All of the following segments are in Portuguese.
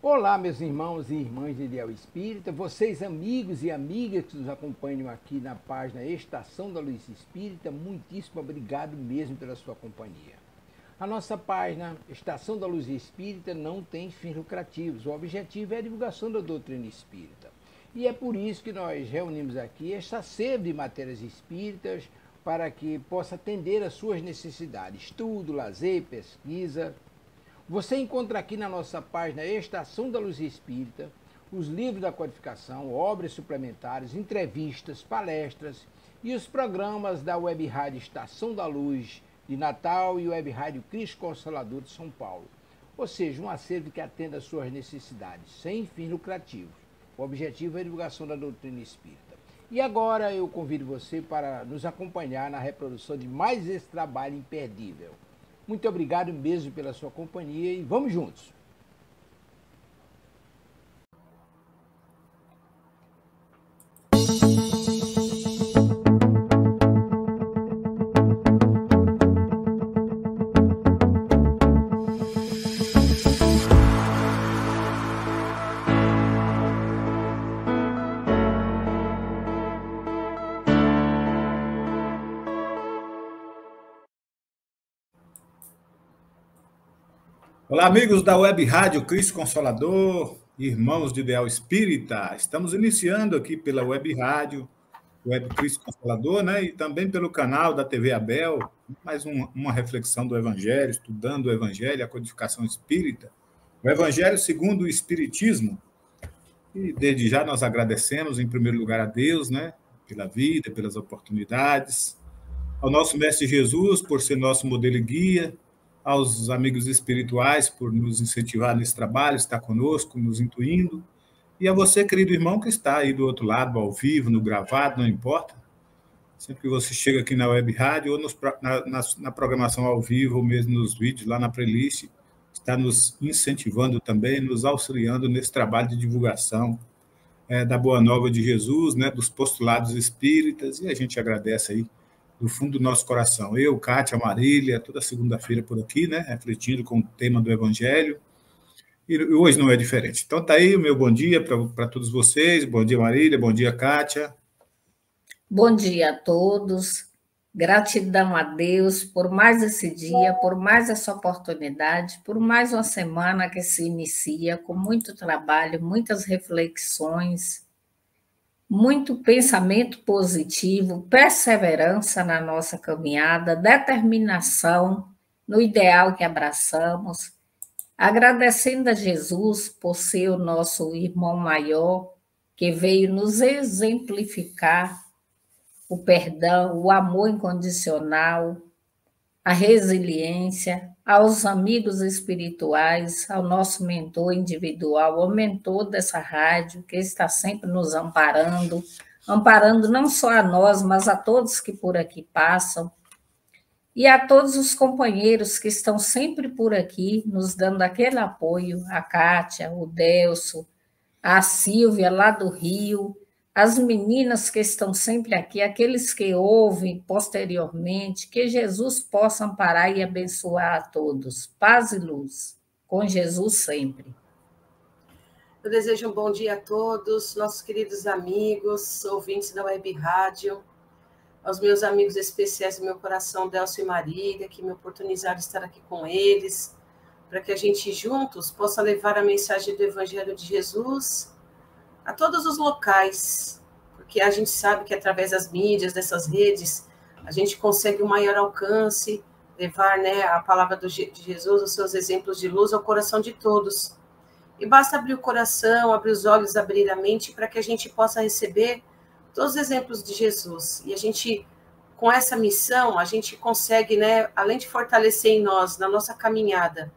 Olá, meus irmãos e irmãs de Ideal Espírita, vocês amigos e amigas que nos acompanham aqui na página Estação da Luz Espírita, muitíssimo obrigado mesmo pela sua companhia. A nossa página Estação da Luz Espírita não tem fins lucrativos, o objetivo é a divulgação da doutrina espírita. E é por isso que nós reunimos aqui esta série de matérias espíritas para que possa atender às suas necessidades, estudo, lazer, pesquisa. Você encontra aqui na nossa página Estação da Luz Espírita os livros da codificação, obras suplementares, entrevistas, palestras e os programas da Web Rádio Estação da Luz de Natal e Web Rádio Cristo Consolador de São Paulo. Ou seja, um acervo que atenda às suas necessidades, sem fins lucrativos. O objetivo é a divulgação da doutrina espírita. E agora eu convido você para nos acompanhar na reprodução de mais esse trabalho imperdível. Muito obrigado mesmo pela sua companhia e vamos juntos! Olá, amigos da Web Rádio Cristo Consolador, irmãos de Ideal Espírita. Estamos iniciando aqui pela Web Rádio, Web Cristo Consolador, né? E também pelo canal da TV Abel, mais uma reflexão do Evangelho, estudando o Evangelho, a codificação espírita, o Evangelho segundo o Espiritismo. E desde já nós agradecemos, em primeiro lugar, a Deus, né? Pela vida, pelas oportunidades, ao nosso Mestre Jesus, por ser nosso modelo e guia, aos amigos espirituais por nos incentivar nesse trabalho, estar conosco, nos intuindo, e a você, querido irmão, que está aí do outro lado, ao vivo, no gravado, não importa. Sempre que você chega aqui na Web Rádio ou na programação ao vivo, ou mesmo nos vídeos, lá na playlist, está nos incentivando também, nos auxiliando nesse trabalho de divulgação da Boa Nova de Jesus, né, dos postulados espíritas, e a gente agradece aí do fundo do nosso coração. Eu, Kátia, Marília, toda segunda-feira por aqui, né, refletindo com o tema do Evangelho, e hoje não é diferente. Então tá aí o meu bom dia para todos vocês. Bom dia, Marília, bom dia, Kátia. Bom dia a todos, gratidão a Deus por mais esse dia, por mais essa oportunidade, por mais uma semana que se inicia com muito trabalho, muitas reflexões, muito pensamento positivo, perseverança na nossa caminhada, determinação no ideal que abraçamos, agradecendo a Jesus por ser o nosso irmão maior, que veio nos exemplificar o perdão, o amor incondicional, a resiliência, aos amigos espirituais, ao nosso mentor individual, ao mentor dessa rádio, que está sempre nos amparando, amparando não só a nós, mas a todos que por aqui passam, e a todos os companheiros que estão sempre por aqui, nos dando aquele apoio, a Kátia, o Delso, a Silvia, lá do Rio, as meninas que estão sempre aqui, aqueles que ouvem posteriormente, que Jesus possa amparar e abençoar a todos. Paz e luz, com Jesus sempre. Eu desejo um bom dia a todos, nossos queridos amigos, ouvintes da Web Rádio, aos meus amigos especiais do meu coração, Delcio e Marília, que me oportunizaram estar aqui com eles, para que a gente juntos possa levar a mensagem do Evangelho de Jesus a todos os locais, porque a gente sabe que através das mídias, dessas redes, a gente consegue um maior alcance, levar, né, a palavra de Jesus, os seus exemplos de luz ao coração de todos. E basta abrir o coração, abrir os olhos, abrir a mente, para que a gente possa receber todos os exemplos de Jesus. E a gente, com essa missão, a gente consegue, né, além de fortalecer em nós, na nossa caminhada,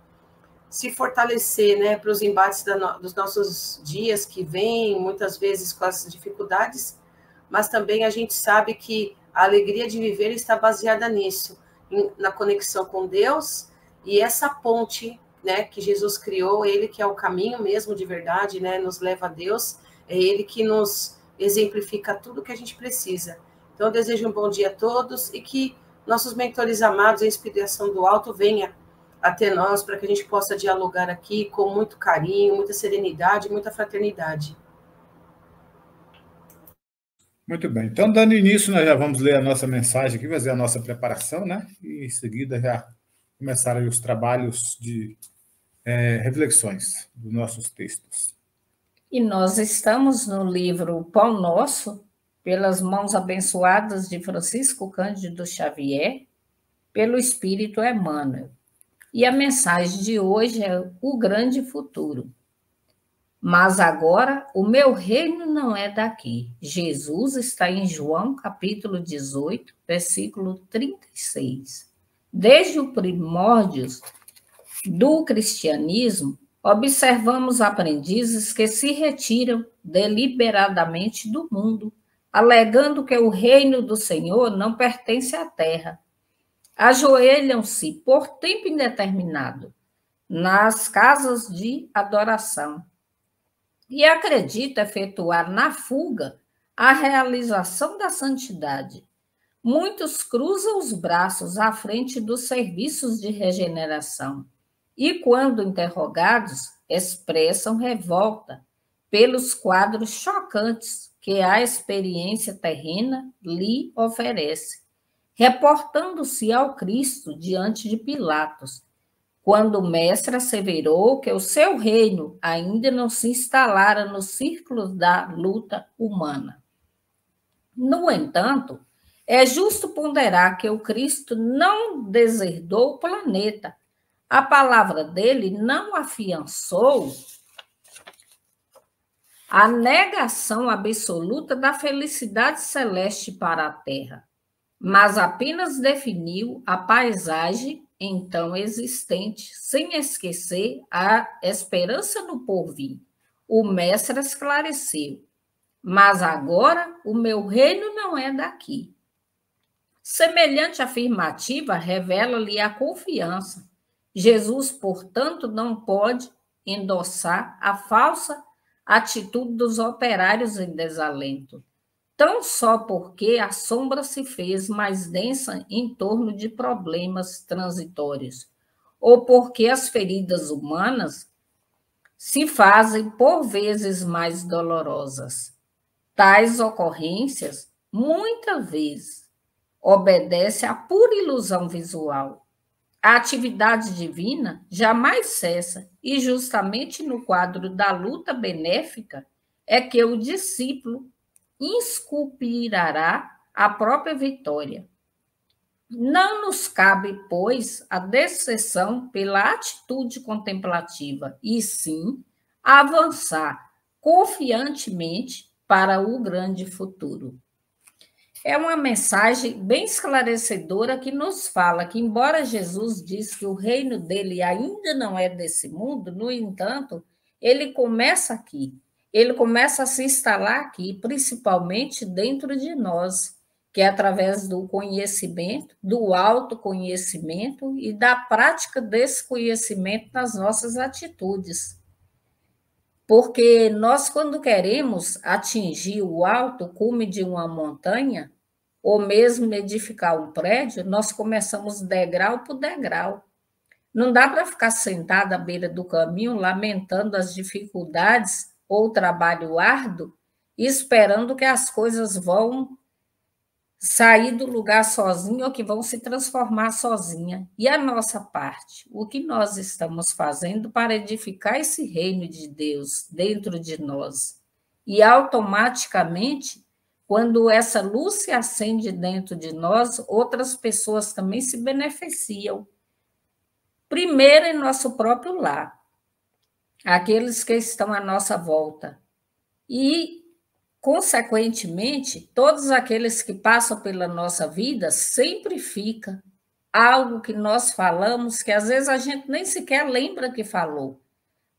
se fortalecer, né, para os embates dos nossos dias que vêm, muitas vezes com as dificuldades, mas também a gente sabe que a alegria de viver está baseada nisso, na conexão com Deus, e essa ponte, né, que Jesus criou, ele que é o caminho mesmo de verdade, né, nos leva a Deus, é ele que nos exemplifica tudo o que a gente precisa. Então, eu desejo um bom dia a todos e que nossos mentores amados, a inspiração do alto, venha até nós, para que a gente possa dialogar aqui com muito carinho, muita serenidade, muita fraternidade. Muito bem. Então, dando início, nós já vamos ler a nossa mensagem aqui, fazer a nossa preparação, né? E em seguida já começar aí os trabalhos de reflexões dos nossos textos. E nós estamos no livro Pão Nosso, pelas mãos abençoadas de Francisco Cândido Xavier, pelo Espírito Emmanuel. E a mensagem de hoje é o grande futuro. Mas agora o meu reino não é daqui. Jesus está em João, capítulo 18, versículo 36. Desde o primórdios do cristianismo, observamos aprendizes que se retiram deliberadamente do mundo, alegando que o reino do Senhor não pertence à terra. Ajoelham-se por tempo indeterminado nas casas de adoração e acredita efetuar na fuga a realização da santidade. Muitos cruzam os braços à frente dos serviços de regeneração e, quando interrogados, expressam revolta pelos quadros chocantes que a experiência terrena lhe oferece, reportando-se ao Cristo diante de Pilatos, quando o mestre asseverou que o seu reino ainda não se instalara nos círculos da luta humana. No entanto, é justo ponderar que o Cristo não deserdou o planeta. A palavra dele não afiançou a negação absoluta da felicidade celeste para a Terra, mas apenas definiu a paisagem então existente, sem esquecer a esperança no porvir. O mestre esclareceu: mas agora o meu reino não é daqui. Semelhante afirmativa revela-lhe a confiança. Jesus, portanto, não pode endossar a falsa atitude dos operários em desalento, tão só porque a sombra se fez mais densa em torno de problemas transitórios, ou porque as feridas humanas se fazem por vezes mais dolorosas. Tais ocorrências, muitas vezes, obedecem à pura ilusão visual. A atividade divina jamais cessa, e justamente no quadro da luta benéfica é que o discípulo esculpirá a própria vitória. Não nos cabe, pois, a decepção pela atitude contemplativa, e sim avançar confiantemente para o grande futuro. É uma mensagem bem esclarecedora que nos fala que, embora Jesus diz que o reino dele ainda não é desse mundo, no entanto, ele começa aqui. Ele começa a se instalar aqui, principalmente dentro de nós, que é através do conhecimento, do autoconhecimento e da prática desse conhecimento nas nossas atitudes. Porque nós, quando queremos atingir o alto cume de uma montanha, ou mesmo edificar um prédio, nós começamos degrau por degrau. Não dá para ficar sentado à beira do caminho, lamentando as dificuldades ou o trabalho árduo, esperando que as coisas vão sair do lugar sozinho ou que vão se transformar sozinha. E a nossa parte? O que nós estamos fazendo para edificar esse reino de Deus dentro de nós? E automaticamente, quando essa luz se acende dentro de nós, outras pessoas também se beneficiam. Primeiro, em nosso próprio lar, aqueles que estão à nossa volta. E, consequentemente, todos aqueles que passam pela nossa vida, sempre fica algo que nós falamos, que às vezes a gente nem sequer lembra que falou,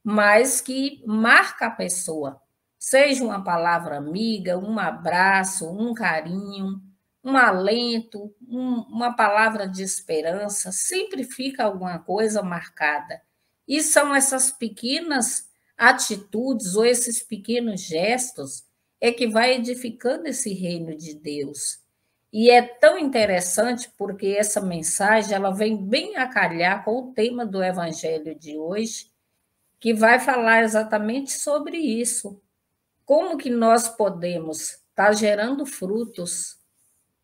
mas que marca a pessoa. Seja uma palavra amiga, um abraço, um carinho, um alento, uma palavra de esperança, sempre fica alguma coisa marcada. E são essas pequenas atitudes ou esses pequenos gestos é que vai edificando esse reino de Deus. E é tão interessante porque essa mensagem ela vem bem a calhar com o tema do evangelho de hoje, que vai falar exatamente sobre isso. Como que nós podemos estar gerando frutos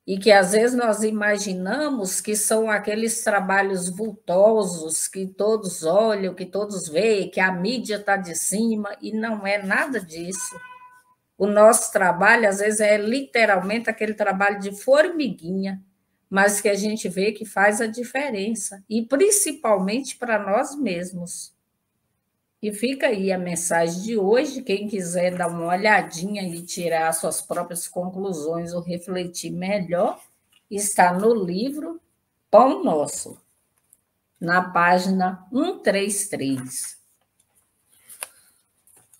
e que às vezes nós imaginamos que são aqueles trabalhos vultosos que todos olham, que todos veem, que a mídia está de cima, e não é nada disso. O nosso trabalho, às vezes, é literalmente aquele trabalho de formiguinha, mas que a gente vê que faz a diferença, e principalmente para nós mesmos. E fica aí a mensagem de hoje. Quem quiser dar uma olhadinha e tirar suas próprias conclusões ou refletir melhor, está no livro Pão Nosso, na página 133.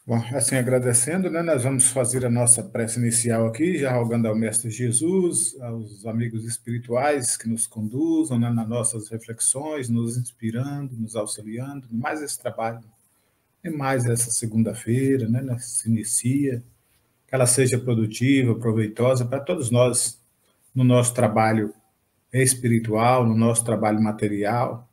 Bom, assim, agradecendo, né, nós vamos fazer a nossa prece inicial aqui, já rogando ao Mestre Jesus, aos amigos espirituais que nos conduzam, né, nas nossas reflexões, nos inspirando, nos auxiliando, mais esse trabalho, e mais essa segunda-feira, né, se inicia, que ela seja produtiva, proveitosa para todos nós, no nosso trabalho espiritual, no nosso trabalho material.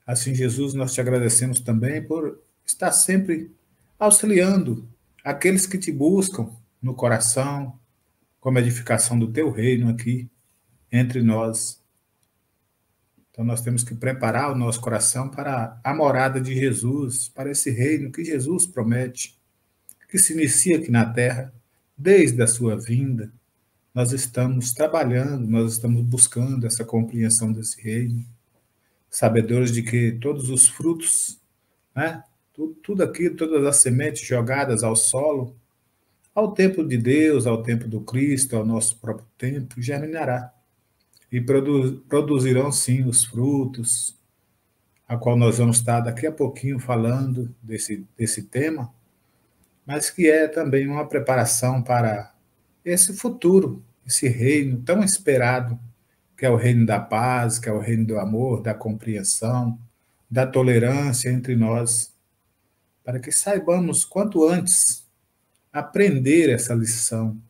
Assim, Jesus, nós te agradecemos também por estar sempre auxiliando aqueles que te buscam no coração, como edificação do teu reino aqui entre nós. Então, nós temos que preparar o nosso coração para a morada de Jesus, para esse reino que Jesus promete, que se inicia aqui na terra, desde a sua vinda. Nós estamos trabalhando, nós estamos buscando essa compreensão desse reino, sabedores de que todos os frutos, né, tudo aquilo, todas as sementes jogadas ao solo, ao tempo de Deus, ao tempo do Cristo, ao nosso próprio tempo, germinará. E produzirão, sim, os frutos, a qual nós vamos estar daqui a pouquinho falando desse tema, mas que é também uma preparação para esse futuro, esse reino tão esperado, que é o reino da paz, que é o reino do amor, da compreensão, da tolerância entre nós, para que saibamos quanto antes aprender essa lição,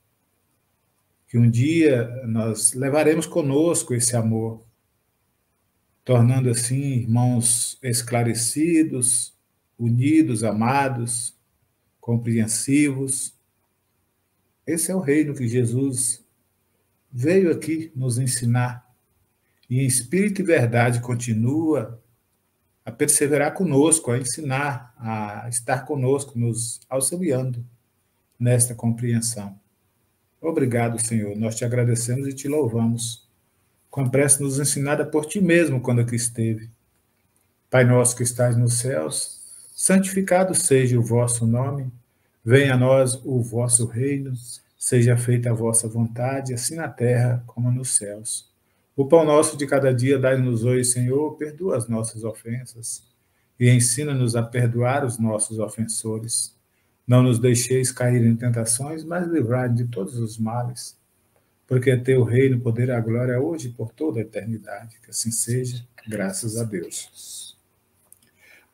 que um dia nós levaremos conosco esse amor, tornando assim irmãos esclarecidos, unidos, amados, compreensivos. Esse é o reino que Jesus veio aqui nos ensinar, e em espírito e verdade continua a perseverar conosco, a ensinar, a estar conosco, nos auxiliando nesta compreensão. Obrigado, Senhor. Nós te agradecemos e te louvamos, com a prece nos ensinada por ti mesmo quando aqui esteve. Pai nosso que estais nos céus, santificado seja o vosso nome, venha a nós o vosso reino, seja feita a vossa vontade, assim na terra como nos céus. O pão nosso de cada dia dai-nos hoje, Senhor, perdoa as nossas ofensas e ensina-nos a perdoar os nossos ofensores. Não nos deixeis cair em tentações, mas livrai-nos de todos os males, porque é teu reino, o poder e a glória hoje e por toda a eternidade. Que assim seja, graças a Deus.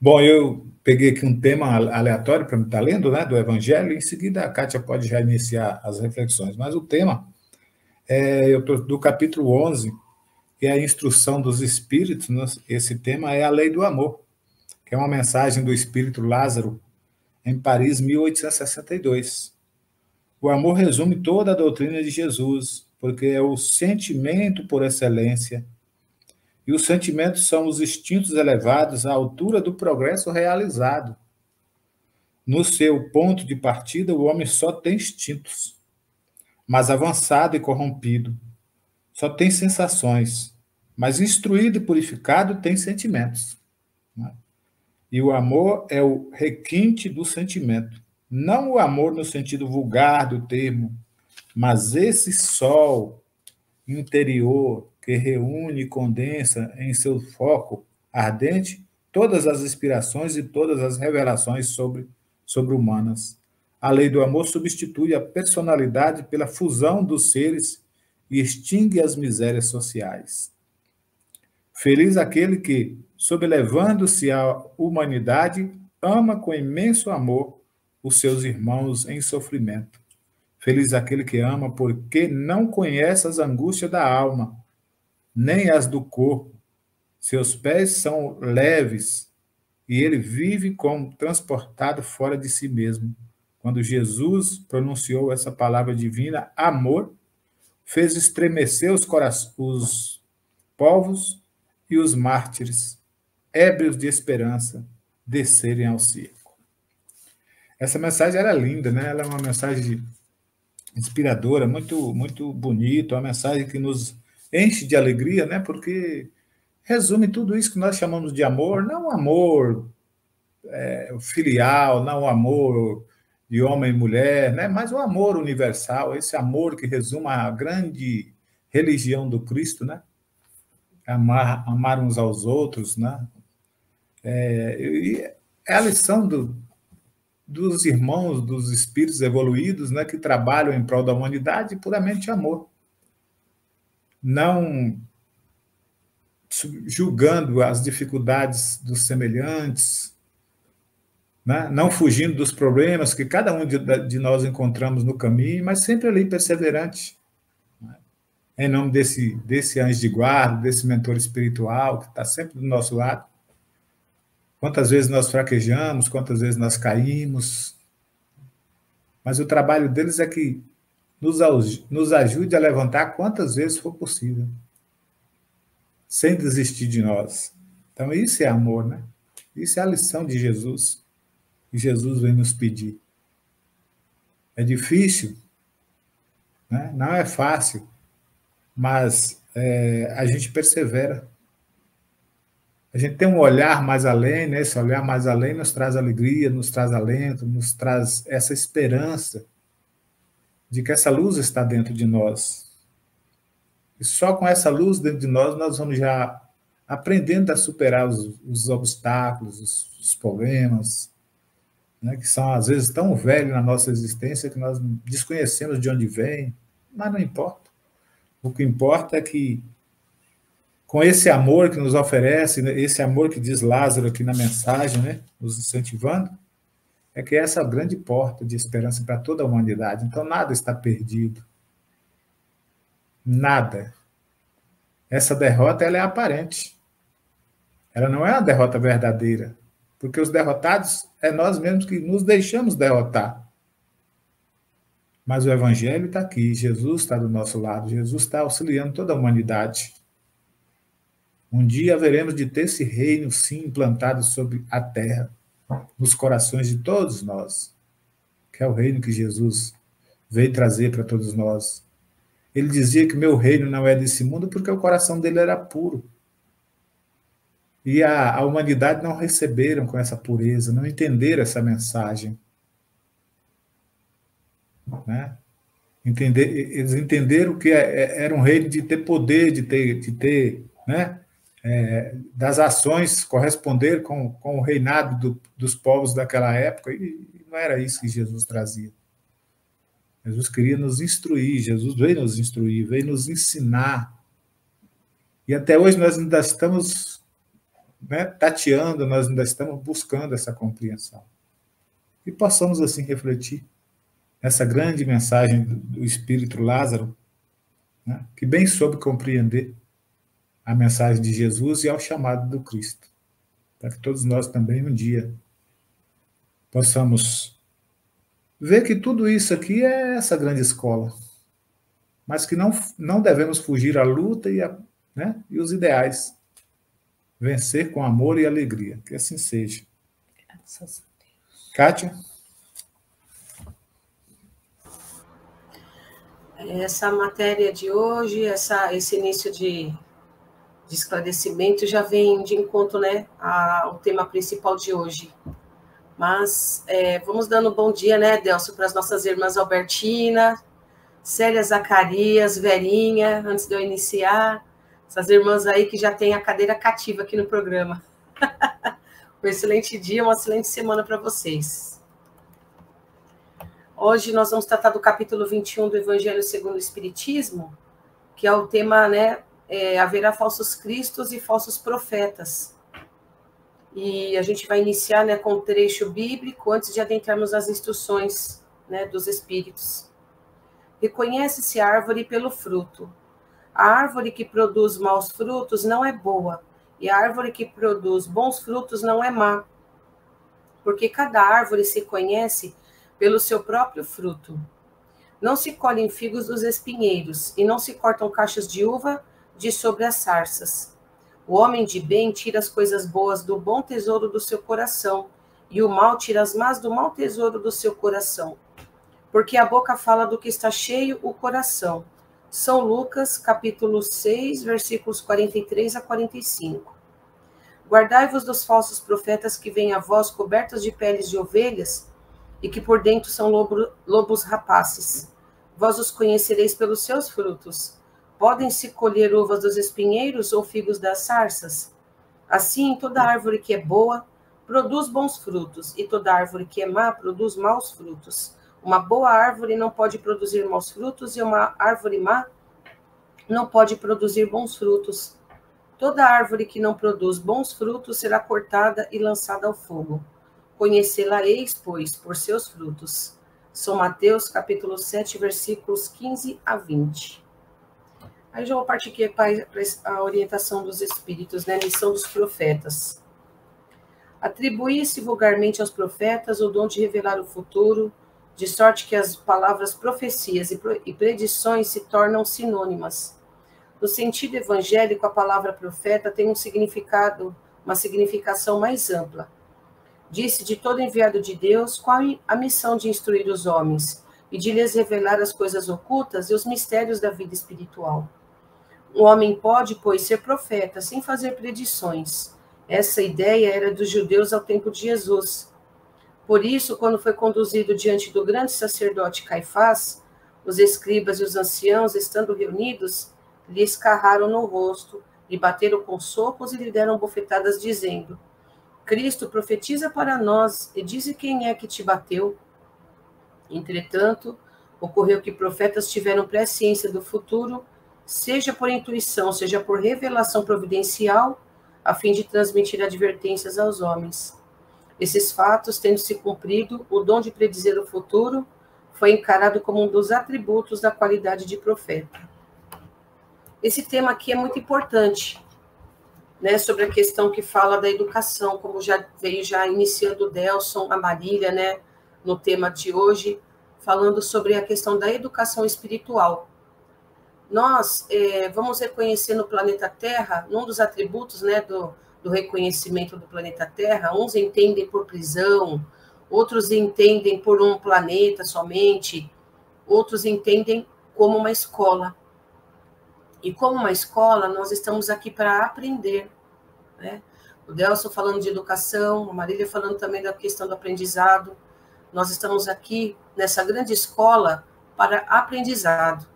Bom, eu peguei aqui um tema aleatório para me estar lendo, né, do Evangelho, e em seguida a Kátia pode já iniciar as reflexões, mas o tema eu estou do capítulo 11, que é a instrução dos espíritos. Esse tema é a lei do amor, que é uma mensagem do espírito Lázaro, em Paris, 1862. O amor resume toda a doutrina de Jesus, porque é o sentimento por excelência, e os sentimentos são os instintos elevados à altura do progresso realizado. No seu ponto de partida, o homem só tem instintos, mas avançado e corrompido. Só tem sensações, mas instruído e purificado tem sentimentos. E o amor é o requinte do sentimento. Não o amor no sentido vulgar do termo, mas esse sol interior que reúne e condensa em seu foco ardente todas as inspirações e todas as revelações sobre-humanas. A lei do amor substitui a personalidade pela fusão dos seres e extingue as misérias sociais. Feliz aquele que, sobrelevando-se à humanidade, ama com imenso amor os seus irmãos em sofrimento. Feliz aquele que ama, porque não conhece as angústias da alma, nem as do corpo. Seus pés são leves e ele vive como transportado fora de si mesmo. Quando Jesus pronunciou essa palavra divina, amor, fez estremecer os povos e os mártires, ébrios de esperança, descerem ao circo. Essa mensagem era linda, né? Ela é uma mensagem inspiradora, muito, muito bonita, uma mensagem que nos enche de alegria, né? Porque resume tudo isso que nós chamamos de amor, não amor filial, não amor de homem e mulher, né? Mas o amor universal, esse amor que resume a grande religião do Cristo, né? Amar uns aos outros, né? É a lição dos irmãos, dos espíritos evoluídos, né? Que trabalham em prol da humanidade, puramente amor. Não julgando as dificuldades dos semelhantes, né? Não fugindo dos problemas que cada um de nós encontramos no caminho, mas sempre ali perseverante, né? Em nome desse anjo de guarda, desse mentor espiritual que está sempre do nosso lado. Quantas vezes nós fraquejamos, quantas vezes nós caímos, mas o trabalho deles é que nos ajude a levantar quantas vezes for possível, sem desistir de nós. Então, isso é amor, né? Isso é a lição de Jesus, que Jesus vem nos pedir. É difícil, né? Não é fácil, mas a gente persevera. A gente tem um olhar mais além, né? Esse olhar mais além nos traz alegria, nos traz alento, nos traz essa esperança de que essa luz está dentro de nós. E só com essa luz dentro de nós vamos já aprendendo a superar os obstáculos, os problemas, né? Que são, às vezes, tão velhos na nossa existência que nós desconhecemos de onde vem, mas não importa. O que importa é que, com esse amor que nos oferece, esse amor que diz Lázaro aqui na mensagem, né, nos incentivando, é que essa é a grande porta de esperança para toda a humanidade. Então, nada está perdido. Nada. Essa derrota, ela é aparente. Ela não é uma derrota verdadeira, porque os derrotados é nós mesmos que nos deixamos derrotar. Mas o Evangelho está aqui, Jesus está do nosso lado, Jesus está auxiliando toda a humanidade. Um dia haveremos de ter esse reino, sim, implantado sobre a terra, nos corações de todos nós, que é o reino que Jesus veio trazer para todos nós. Ele dizia que meu reino não é desse mundo porque o coração dele era puro. E a humanidade não receberam com essa pureza, não entenderam essa mensagem. Né? Eles entenderam que era um reino de ter poder, de ter né? Das ações corresponder com o reinado dos povos daquela época, e não era isso que Jesus trazia. Jesus queria nos instruir, Jesus veio nos instruir, veio nos ensinar. E até hoje nós ainda estamos, né, tateando, nós ainda estamos buscando essa compreensão. E possamos, assim, refletir nessa grande mensagem do Espírito Lázaro, né, que bem soube compreender a mensagem de Jesus e ao chamado do Cristo, para que todos nós também um dia possamos ver que tudo isso aqui é essa grande escola, mas que não devemos fugir à luta né, e os ideais, vencer com amor e alegria, que assim seja. Graças a Deus. Kátia? Essa matéria de hoje, esse início de esclarecimento já vem de encontro, né, ao tema principal de hoje. Mas vamos dando um bom dia, né, Delcio, para as nossas irmãs Albertina, Célia Zacarias, Verinha, antes de eu iniciar, essas irmãs aí que já têm a cadeira cativa aqui no programa. Um excelente dia, uma excelente semana para vocês. Hoje nós vamos tratar do capítulo 21 do Evangelho segundo o Espiritismo, que é o tema, né, haverá falsos cristos e falsos profetas. E a gente vai iniciar, né, com um trecho bíblico antes de adentrarmos as instruções, né, dos Espíritos. Reconhece-se a árvore pelo fruto. A árvore que produz maus frutos não é boa, e a árvore que produz bons frutos não é má, porque cada árvore se conhece pelo seu próprio fruto. Não se colhem figos dos espinheiros, e não se cortam cachos de uva de sobre as sarças. O homem de bem tira as coisas boas do bom tesouro do seu coração, e o mal tira as más do mau tesouro do seu coração. Porque a boca fala do que está cheio o coração. São Lucas, capítulo 6, versículos 43 a 45. Guardai-vos dos falsos profetas que vêm a vós cobertos de peles de ovelhas e que por dentro são lobos rapaces. Vós os conhecereis pelos seus frutos. Podem-se colher uvas dos espinheiros ou figos das sarças? Assim, toda árvore que é boa produz bons frutos, e toda árvore que é má produz maus frutos. Uma boa árvore não pode produzir maus frutos, e uma árvore má não pode produzir bons frutos. Toda árvore que não produz bons frutos será cortada e lançada ao fogo. Conhecê-la-eis, pois, por seus frutos. São Mateus, capítulo 7, versículos 15 a 20. Aí já vou partir aqui para a orientação dos espíritos, né? Lição dos profetas. Atribuir-se vulgarmente aos profetas o dom de revelar o futuro, de sorte que as palavras profecias e predições se tornam sinônimas. No sentido evangélico, a palavra profeta tem uma significação mais ampla. Disse de todo enviado de Deus qual a missão de instruir os homens e de lhes revelar as coisas ocultas e os mistérios da vida espiritual. O homem pode, pois, ser profeta sem fazer predições. Essa ideia era dos judeus ao tempo de Jesus. Por isso, quando foi conduzido diante do grande sacerdote Caifás, os escribas e os anciãos, estando reunidos, lhe escarraram no rosto, lhe bateram com socos e lhe deram bofetadas, dizendo: Cristo, profetiza para nós e dize quem é que te bateu. Entretanto, ocorreu que profetas tiveram presciência do futuro, seja por intuição, seja por revelação providencial, a fim de transmitir advertências aos homens. Esses fatos, tendo se cumprido, o dom de predizer o futuro foi encarado como um dos atributos da qualidade de profeta. Esse tema aqui é muito importante, né, sobre a questão que fala da educação, como já veio iniciando o Delson, a Marília, né, no tema de hoje, falando sobre a questão da educação espiritual. Nós vamos reconhecer no planeta Terra, um dos atributos, né, do reconhecimento do planeta Terra, uns entendem por prisão, outros entendem por um planeta somente, outros entendem como uma escola. E como uma escola, nós estamos aqui para aprender, né? O Delson falando de educação, a Marília falando também da questão do aprendizado. Nós estamos aqui nessa grande escola para aprendizado.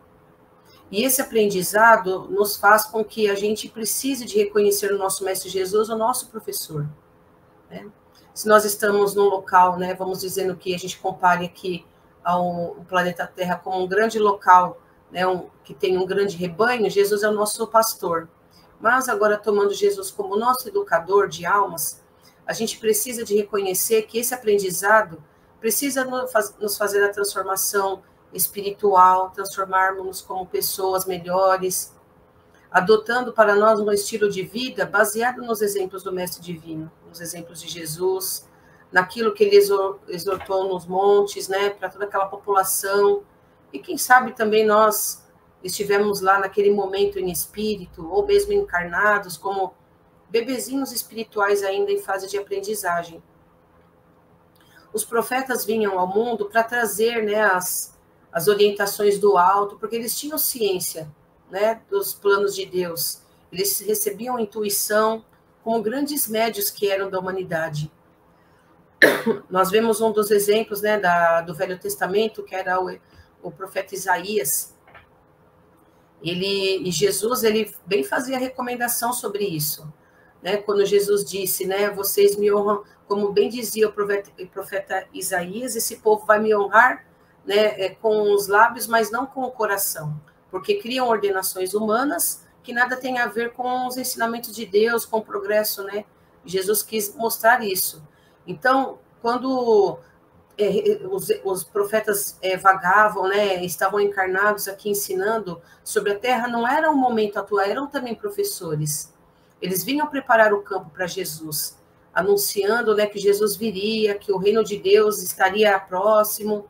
E esse aprendizado nos faz com que a gente precise de reconhecer o nosso Mestre Jesus, o nosso professor, né? Se nós estamos num local, né, vamos dizendo que a gente compare aqui ao planeta Terra como um grande local, né, que tem um grande rebanho, Jesus é o nosso pastor. Mas agora, tomando Jesus como nosso educador de almas, a gente precisa de reconhecer que esse aprendizado precisa nos fazer a transformação espiritual, transformarmos-nos como pessoas melhores, adotando para nós um estilo de vida baseado nos exemplos do Mestre Divino, nos exemplos de Jesus, naquilo que ele exortou nos montes, né, para toda aquela população. E quem sabe também nós estivemos lá naquele momento em espírito, ou mesmo encarnados, como bebezinhos espirituais ainda em fase de aprendizagem. Os profetas vinham ao mundo para trazer, né, as orientações do alto, porque eles tinham ciência, né, dos planos de Deus. Eles recebiam intuição como grandes médios que eram da humanidade. Nós vemos um dos exemplos, né, do Velho Testamento, que era o profeta Isaías. E Jesus, ele bem fazia recomendação sobre isso, né? Quando Jesus disse, né, vocês me honram, como bem dizia o profeta Isaías, esse povo vai me honrar, né, com os lábios, mas não com o coração, porque criam ordenações humanas que nada tem a ver com os ensinamentos de Deus, com o progresso, né? Jesus quis mostrar isso. Então, quando os profetas vagavam, né, estavam encarnados aqui ensinando sobre a terra, não era um momento atual, eram também professores. Eles vinham preparar o campo para Jesus, anunciando, né, que Jesus viria, que o reino de Deus estaria próximo.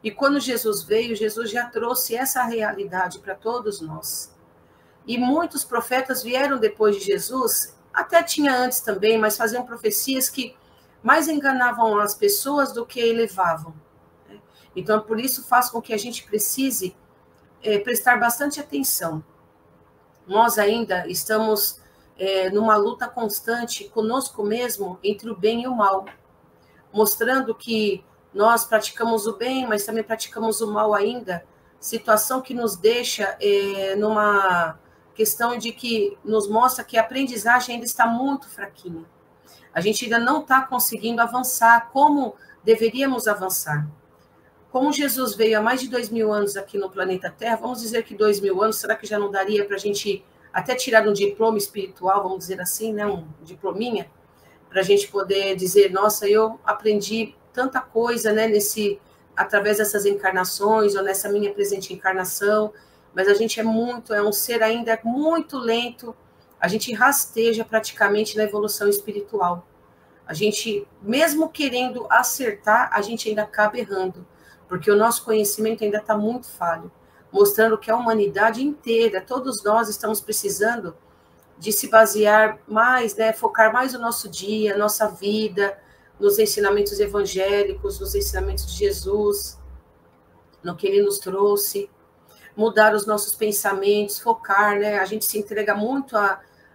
E quando Jesus veio, Jesus já trouxe essa realidade para todos nós. E muitos profetas vieram depois de Jesus, até tinha antes também, mas faziam profecias que mais enganavam as pessoas do que elevavam. Então, por isso faz com que a gente precise prestar bastante atenção. Nós ainda estamos numa luta constante conosco mesmo entre o bem e o mal, mostrando que nós praticamos o bem, mas também praticamos o mal ainda, situação que nos deixa numa questão de que nos mostra que a aprendizagem ainda está muito fraquinha. A gente ainda não está conseguindo avançar como deveríamos avançar. Como Jesus veio há mais de 2000 anos aqui no planeta Terra, vamos dizer que 2000 anos, será que já não daria para a gente até tirar um diploma espiritual, vamos dizer assim, né, um diplominha, para a gente poder dizer, nossa, eu aprendi tanta coisa, né, através dessas encarnações, ou nessa minha presente encarnação, mas a gente é um ser ainda muito lento, a gente rasteja praticamente na evolução espiritual. A gente, mesmo querendo acertar, a gente ainda acaba errando, porque o nosso conhecimento ainda está muito falho, mostrando que a humanidade inteira, todos nós estamos precisando de se basear mais, né, focar mais o nosso dia, nossa vida, nos ensinamentos evangélicos, nos ensinamentos de Jesus, no que ele nos trouxe, mudar os nossos pensamentos, focar, né, a gente se entrega muito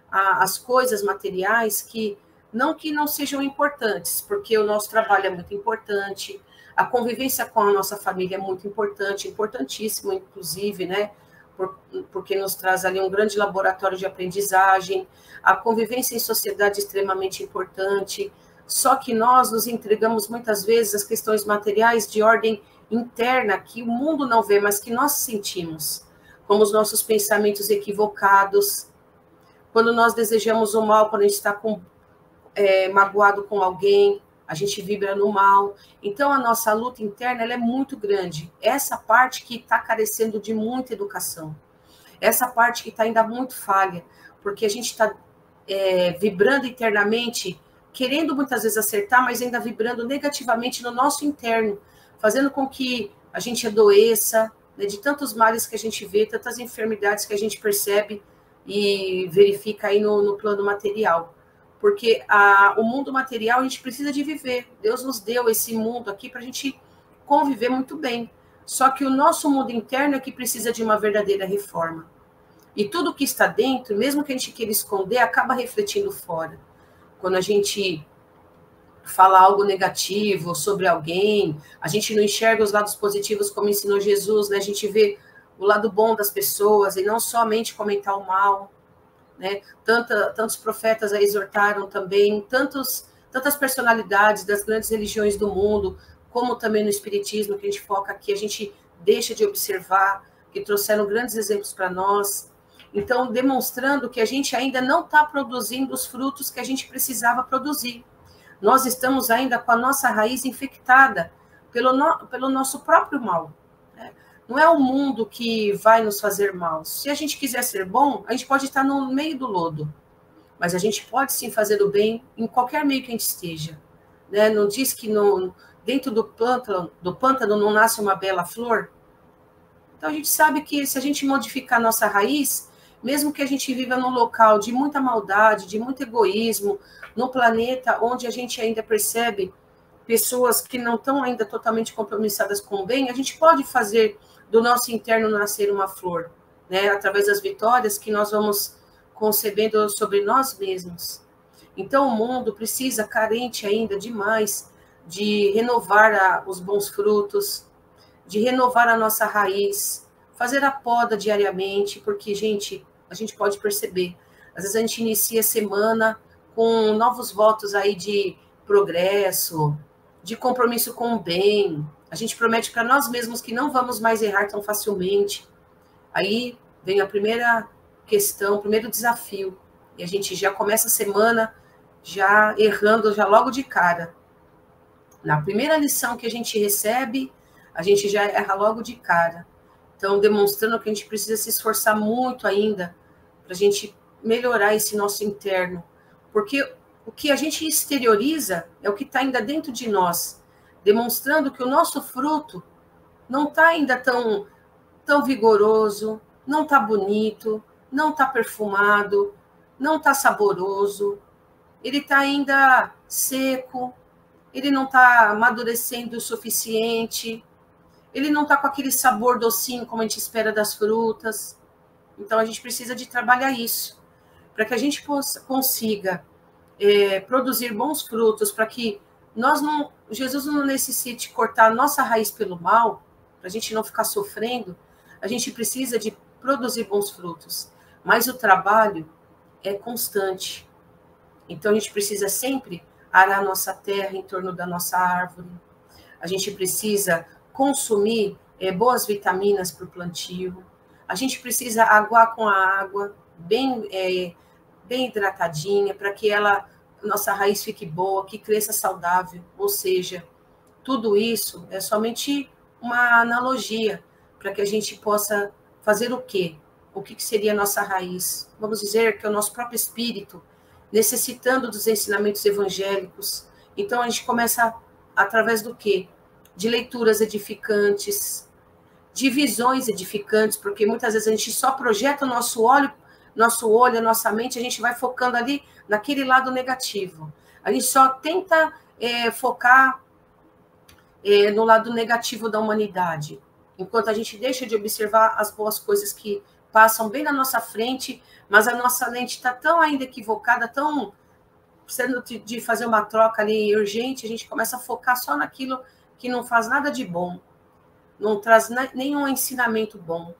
às coisas materiais que não sejam importantes, porque o nosso trabalho é muito importante, a convivência com a nossa família é muito importante, importantíssimo, inclusive, né, porque nos traz ali um grande laboratório de aprendizagem, a convivência em sociedade é extremamente importante, só que nós nos entregamos muitas vezes às questões materiais de ordem interna, que o mundo não vê, mas que nós sentimos, como os nossos pensamentos equivocados, quando nós desejamos o mal, quando a gente está magoado com alguém, a gente vibra no mal. Então, a nossa luta interna ela é muito grande. Essa parte que está carecendo de muita educação. Essa parte que está ainda muito falha, porque a gente está vibrando internamente, querendo muitas vezes acertar, mas ainda vibrando negativamente no nosso interno, fazendo com que a gente adoeça, né, de tantos males que a gente vê, tantas enfermidades que a gente percebe e verifica aí no plano material. Porque o mundo material a gente precisa de viver. Deus nos deu esse mundo aqui para a gente conviver muito bem. Só que o nosso mundo interno é que precisa de uma verdadeira reforma. E tudo que está dentro, mesmo que a gente queira esconder, acaba refletindo fora. Quando a gente fala algo negativo sobre alguém, a gente não enxerga os lados positivos como ensinou Jesus, né? A gente vê o lado bom das pessoas e não somente comentar o mal. Né? Tantos profetas a exortaram também, tantas personalidades das grandes religiões do mundo, como também no espiritismo, que a gente foca aqui, a gente deixa de observar, que trouxeram grandes exemplos para nós. Então, demonstrando que a gente ainda não está produzindo os frutos que a gente precisava produzir. Nós estamos ainda com a nossa raiz infectada pelo nosso próprio mal. Não é o mundo que vai nos fazer mal. Se a gente quiser ser bom, a gente pode estar no meio do lodo. Mas a gente pode sim fazer o bem em qualquer meio que a gente esteja. Né? Não diz que dentro do pântano não nasce uma bela flor? Então a gente sabe que se a gente modificar a nossa raiz, mesmo que a gente viva num local de muita maldade, de muito egoísmo, num planeta onde a gente ainda percebe pessoas que não estão ainda totalmente compromissadas com o bem, a gente pode fazer do nosso interno nascer uma flor, né? Através das vitórias que nós vamos concebendo sobre nós mesmos. Então, o mundo precisa, carente ainda demais, de renovar os bons frutos, de renovar a nossa raiz, fazer a poda diariamente, porque, gente, a gente pode perceber, às vezes a gente inicia a semana com novos votos aí de progresso, de compromisso com o bem. A gente promete para nós mesmos que não vamos mais errar tão facilmente. Aí vem a primeira questão, o primeiro desafio. E a gente já começa a semana já errando já logo de cara. Na primeira lição que a gente recebe, a gente já erra logo de cara. Então, demonstrando que a gente precisa se esforçar muito ainda para a gente melhorar esse nosso interno. Porque o que a gente exterioriza é o que está ainda dentro de nós, demonstrando que o nosso fruto não está ainda tão vigoroso, não está bonito, não está perfumado, não está saboroso, ele está ainda seco, ele não está amadurecendo o suficiente, ele não está com aquele sabor docinho como a gente espera das frutas. Então, a gente precisa de trabalhar isso, para que a gente consiga produzir bons frutos, para que Jesus não necessite cortar a nossa raiz pelo mal, para a gente não ficar sofrendo. A gente precisa de produzir bons frutos, mas o trabalho é constante. Então, a gente precisa sempre arar a nossa terra em torno da nossa árvore. A gente precisa consumir boas vitaminas para o plantio. A gente precisa aguar com a água bem hidratadinha, para que nossa raiz fique boa, que cresça saudável. Ou seja, tudo isso é somente uma analogia para que a gente possa fazer o quê? O que seria a nossa raiz? Vamos dizer que é o nosso próprio espírito, necessitando dos ensinamentos evangélicos. Então, a gente começa através do quê? De leituras edificantes, de visões edificantes, porque muitas vezes a gente só projeta o nosso olho, a nossa mente, a gente vai focando ali naquele lado negativo. A gente só tenta focar no lado negativo da humanidade, enquanto a gente deixa de observar as boas coisas que passam bem na nossa frente, mas a nossa lente está tão ainda equivocada, tão precisando de fazer uma troca ali urgente, a gente começa a focar só naquilo que não faz nada de bom, não traz nenhum ensinamento bom.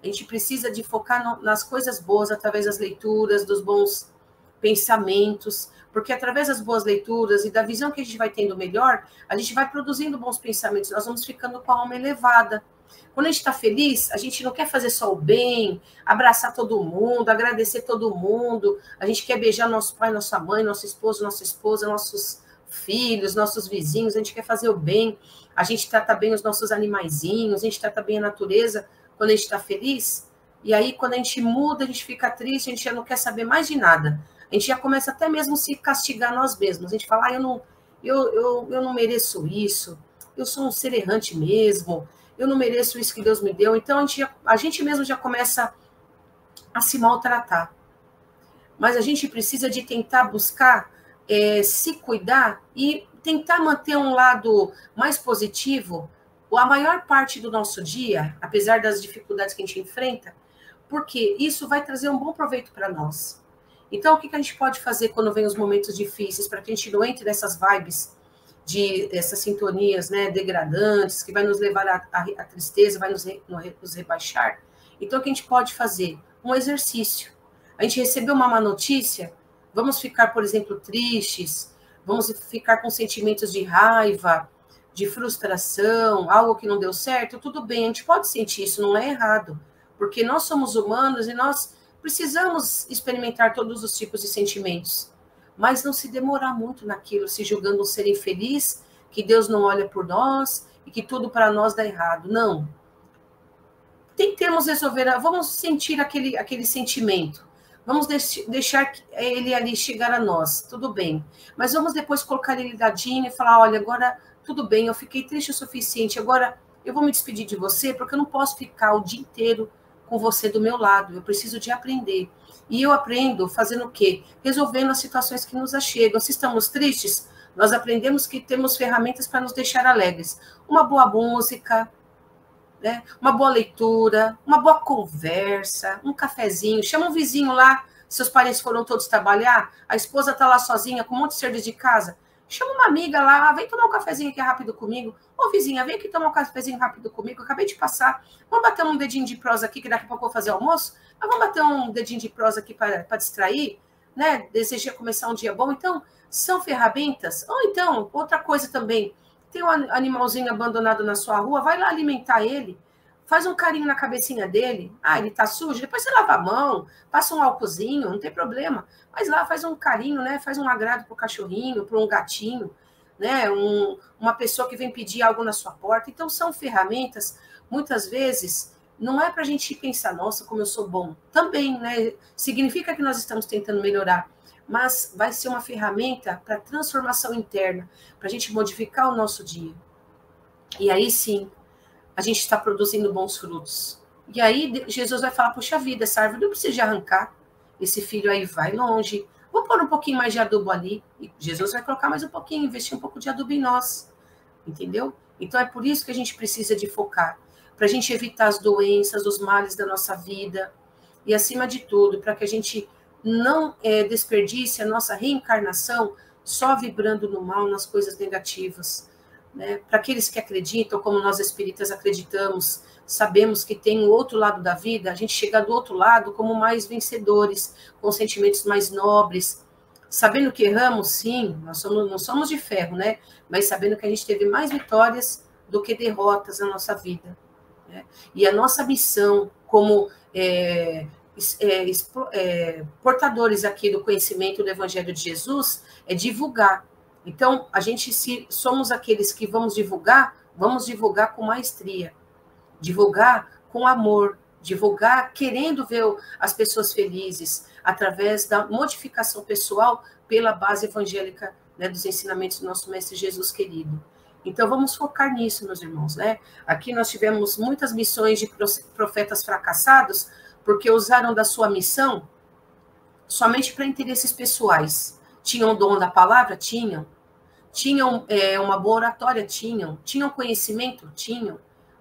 A gente precisa de focar nas coisas boas, através das leituras, dos bons pensamentos, porque através das boas leituras e da visão que a gente vai tendo melhor, a gente vai produzindo bons pensamentos, nós vamos ficando com a alma elevada. Quando a gente está feliz, a gente não quer fazer só o bem, abraçar todo mundo, agradecer todo mundo, a gente quer beijar nosso pai, nossa mãe, nosso esposo, nossa esposa, nossos filhos, nossos vizinhos, a gente quer fazer o bem, a gente trata bem os nossos animaizinhos, a gente trata bem a natureza quando a gente está feliz, e aí quando a gente muda, a gente fica triste, a gente já não quer saber mais de nada, a gente já começa até mesmo a se castigar nós mesmos, a gente fala, eu não mereço isso, eu sou um ser errante mesmo, eu não mereço isso que Deus me deu, então a gente mesmo já começa a se maltratar, mas a gente precisa de tentar buscar se cuidar e tentar manter um lado mais positivo a maior parte do nosso dia, apesar das dificuldades que a gente enfrenta, porque isso vai trazer um bom proveito para nós. Então, o que a gente pode fazer quando vem os momentos difíceis, para que a gente não entre nessas vibes, essas sintonias, né, degradantes, que vai nos levar à tristeza, vai nos rebaixar? Então, o que a gente pode fazer? Um exercício. A gente recebeu uma má notícia, vamos ficar, por exemplo, tristes, vamos ficar com sentimentos de raiva, de frustração, algo que não deu certo, tudo bem, a gente pode sentir isso, não é errado, porque nós somos humanos e nós precisamos experimentar todos os tipos de sentimentos, mas não se demorar muito naquilo, se julgando um ser infeliz, que Deus não olha por nós e que tudo para nós dá errado. Não. Tentemos resolver, vamos sentir aquele sentimento, vamos deixar ele ali chegar a nós, tudo bem, mas vamos depois colocar ele ladinho e falar, olha, agora tudo bem, eu fiquei triste o suficiente, agora eu vou me despedir de você, porque eu não posso ficar o dia inteiro com você do meu lado, eu preciso de aprender. E eu aprendo fazendo o quê? Resolvendo as situações que nos achegam. Se estamos tristes, nós aprendemos que temos ferramentas para nos deixar alegres. Uma boa música, né? Uma boa leitura, uma boa conversa, um cafezinho, chama um vizinho lá, seus parentes foram todos trabalhar, a esposa está lá sozinha, com um monte de serviço de casa, chama uma amiga lá, vem tomar um cafezinho aqui rápido comigo. Ô, vizinha, vem aqui tomar um cafezinho rápido comigo, acabei de passar. Vamos bater um dedinho de prosa aqui, que daqui a pouco eu vou fazer almoço. Mas vamos bater um dedinho de prosa aqui para distrair, né? Deseja começar um dia bom. Então, são ferramentas. Ou então, outra coisa também, tem um animalzinho abandonado na sua rua, vai lá alimentar ele, faz um carinho na cabecinha dele. Ah, ele tá sujo? Depois você lava a mão, passa um álcoolzinho, não tem problema. Mas lá faz um carinho, né? Faz um agrado pro cachorrinho, pro um gatinho. né? Uma pessoa que vem pedir algo na sua porta. Então, são ferramentas, muitas vezes, não é para a gente pensar, nossa, como eu sou bom. Também, né? Significa que nós estamos tentando melhorar, mas vai ser uma ferramenta para transformação interna, para a gente modificar o nosso dia. E aí sim, a gente está produzindo bons frutos. E aí Jesus vai falar, puxa vida, essa árvore não precisa de arrancar, esse filho aí vai longe, vou pôr um pouquinho mais de adubo ali, e Jesus vai colocar mais um pouquinho, investir um pouco de adubo em nós, entendeu? Então é por isso que a gente precisa de focar, para a gente evitar as doenças, os males da nossa vida, e acima de tudo, para que a gente não desperdice a nossa reencarnação só vibrando no mal, nas coisas negativas, né? Para aqueles que acreditam, como nós espíritas acreditamos, sabemos que tem o outro lado da vida, a gente chega do outro lado como mais vencedores, com sentimentos mais nobres, sabendo que erramos, sim, nós não somos de ferro, né? Mas sabendo que a gente teve mais vitórias do que derrotas na nossa vida, né? E a nossa missão como portadores aqui do conhecimento do Evangelho de Jesus é divulgar. Então, a gente, se somos aqueles que vamos divulgar com maestria, divulgar com amor, divulgar querendo ver as pessoas felizes, através da modificação pessoal pela base evangélica, né, dos ensinamentos do nosso Mestre Jesus querido. Então, vamos focar nisso, meus irmãos, né? Aqui nós tivemos muitas missões de profetas fracassados, porque usaram da sua missão somente para interesses pessoais. Tinham o dom da palavra? Tinham. Tinham uma boa oratória? Tinham. Tinham conhecimento? Tinham.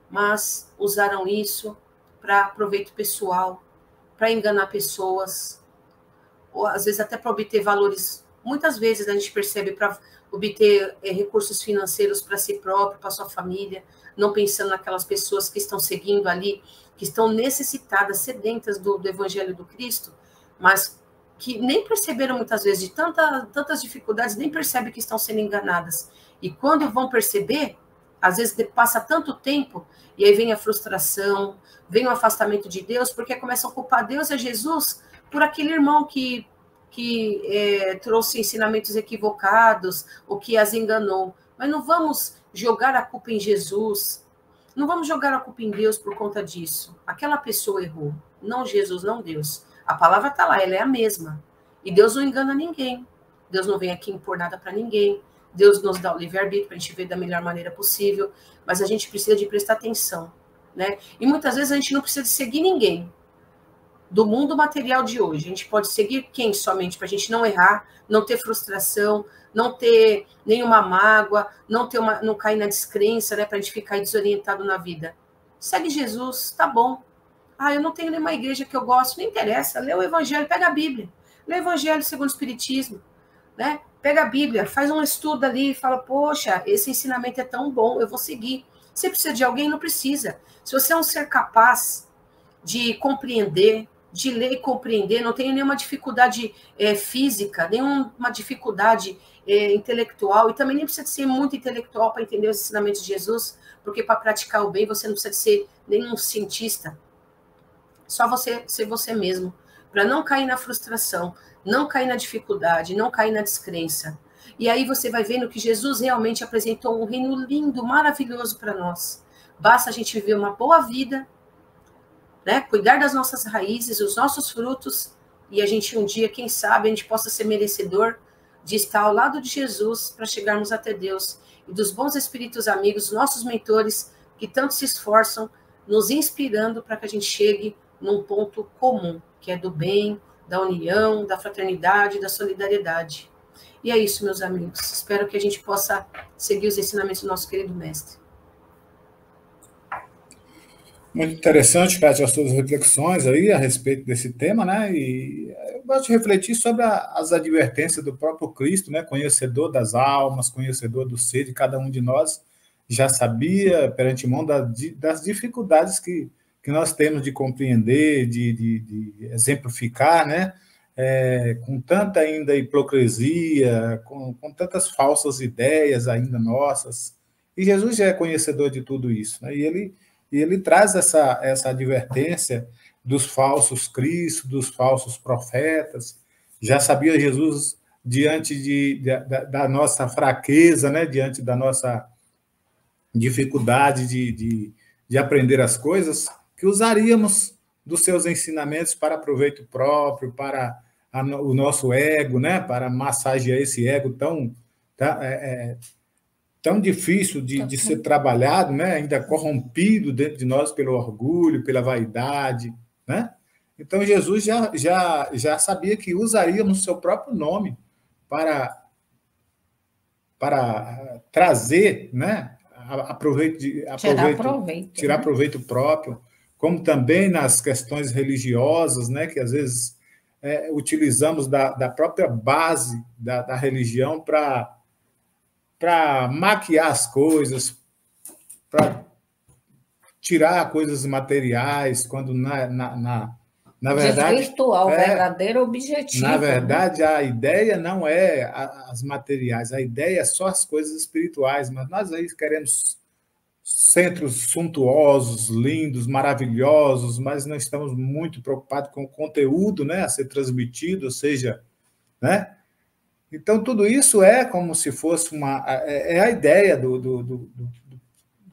Mas usaram isso para proveito pessoal, para enganar pessoas, ou às vezes até para obter valores. Muitas vezes a gente percebe para obter recursos financeiros para si próprio, para sua família, não pensando naquelas pessoas que estão seguindo ali, que estão necessitadas, sedentas do Evangelho do Cristo, mas que nem perceberam muitas vezes de tantas dificuldades, nem percebem que estão sendo enganadas. E quando vão perceber, às vezes passa tanto tempo, e aí vem a frustração, vem o afastamento de Deus, porque começam a culpar Deus e Jesus por aquele irmão que trouxe ensinamentos equivocados, ou que as enganou. Mas não vamos jogar a culpa em Jesus, não vamos jogar a culpa em Deus por conta disso. Aquela pessoa errou, não Jesus, não Deus. A palavra está lá, ela é a mesma. E Deus não engana ninguém. Deus não vem aqui impor nada para ninguém. Deus nos dá o livre-arbítrio para a gente ver da melhor maneira possível, mas a gente precisa de prestar atenção, né? E muitas vezes a gente não precisa de seguir ninguém do mundo material de hoje. A gente pode seguir quem somente para a gente não errar, não ter frustração, não ter nenhuma mágoa, não cair na descrença, né? Para a gente ficar desorientado na vida. Segue Jesus, tá bom. Eu não tenho nenhuma igreja que eu gosto, não interessa. Lê o Evangelho, pega a Bíblia. Lê o Evangelho segundo o Espiritismo, né? Pega a Bíblia, faz um estudo ali e fala, poxa, esse ensinamento é tão bom, eu vou seguir. Você precisa de alguém? Não precisa. Se você é um ser capaz de compreender, de ler e compreender, não tem nenhuma dificuldade física, nenhuma dificuldade intelectual, e também nem precisa de ser muito intelectual para entender os ensinamentos de Jesus, porque para praticar o bem você não precisa de ser nenhum cientista. Só você ser você mesmo, para não cair na frustração, não cair na dificuldade, não cair na descrença. E aí você vai vendo que Jesus realmente apresentou um reino lindo, maravilhoso para nós. Basta a gente viver uma boa vida, né? Cuidar das nossas raízes, os nossos frutos, e a gente um dia, quem sabe, a gente possa ser merecedor de estar ao lado de Jesus para chegarmos até Deus, e dos bons espíritos amigos, nossos mentores, que tanto se esforçam, nos inspirando para que a gente chegue num ponto comum, que é do bem, da união, da fraternidade, da solidariedade. E é isso, meus amigos. Espero que a gente possa seguir os ensinamentos do nosso querido mestre. Muito interessante, Kátia, as suas reflexões aí a respeito desse tema, né? E eu gosto de refletir sobre as advertências do próprio Cristo, né? Conhecedor das almas, conhecedor do ser de cada um de nós, já sabia perante mão das dificuldades que nós temos de compreender, de exemplificar, né? Com tanta ainda hipocrisia, com tantas falsas ideias ainda nossas. E Jesus já é conhecedor de tudo isso, né? E ele traz essa advertência dos falsos cristos, dos falsos profetas. Já sabia Jesus diante da nossa fraqueza, né? Diante da nossa dificuldade de aprender as coisas, que usaríamos dos seus ensinamentos para proveito próprio, para o nosso ego, né? Para massagear esse ego tão difícil de ser trabalhado, né? Ainda corrompido dentro de nós pelo orgulho, pela vaidade, né? Então, Jesus já sabia que usaríamos o seu próprio nome para trazer, né? Tirar proveito próprio, como também nas questões religiosas, né? Que às vezes utilizamos da própria base da religião para maquiar as coisas, para tirar coisas materiais, quando na verdade... Desvirtuar o verdadeiro objetivo. Na verdade, né? A ideia não é as materiais, a ideia é só as coisas espirituais, mas nós aí queremos centros suntuosos, lindos, maravilhosos, mas não estamos muito preocupados com o conteúdo, né, a ser transmitido, ou seja, né? Então, tudo isso é como se fosse a ideia do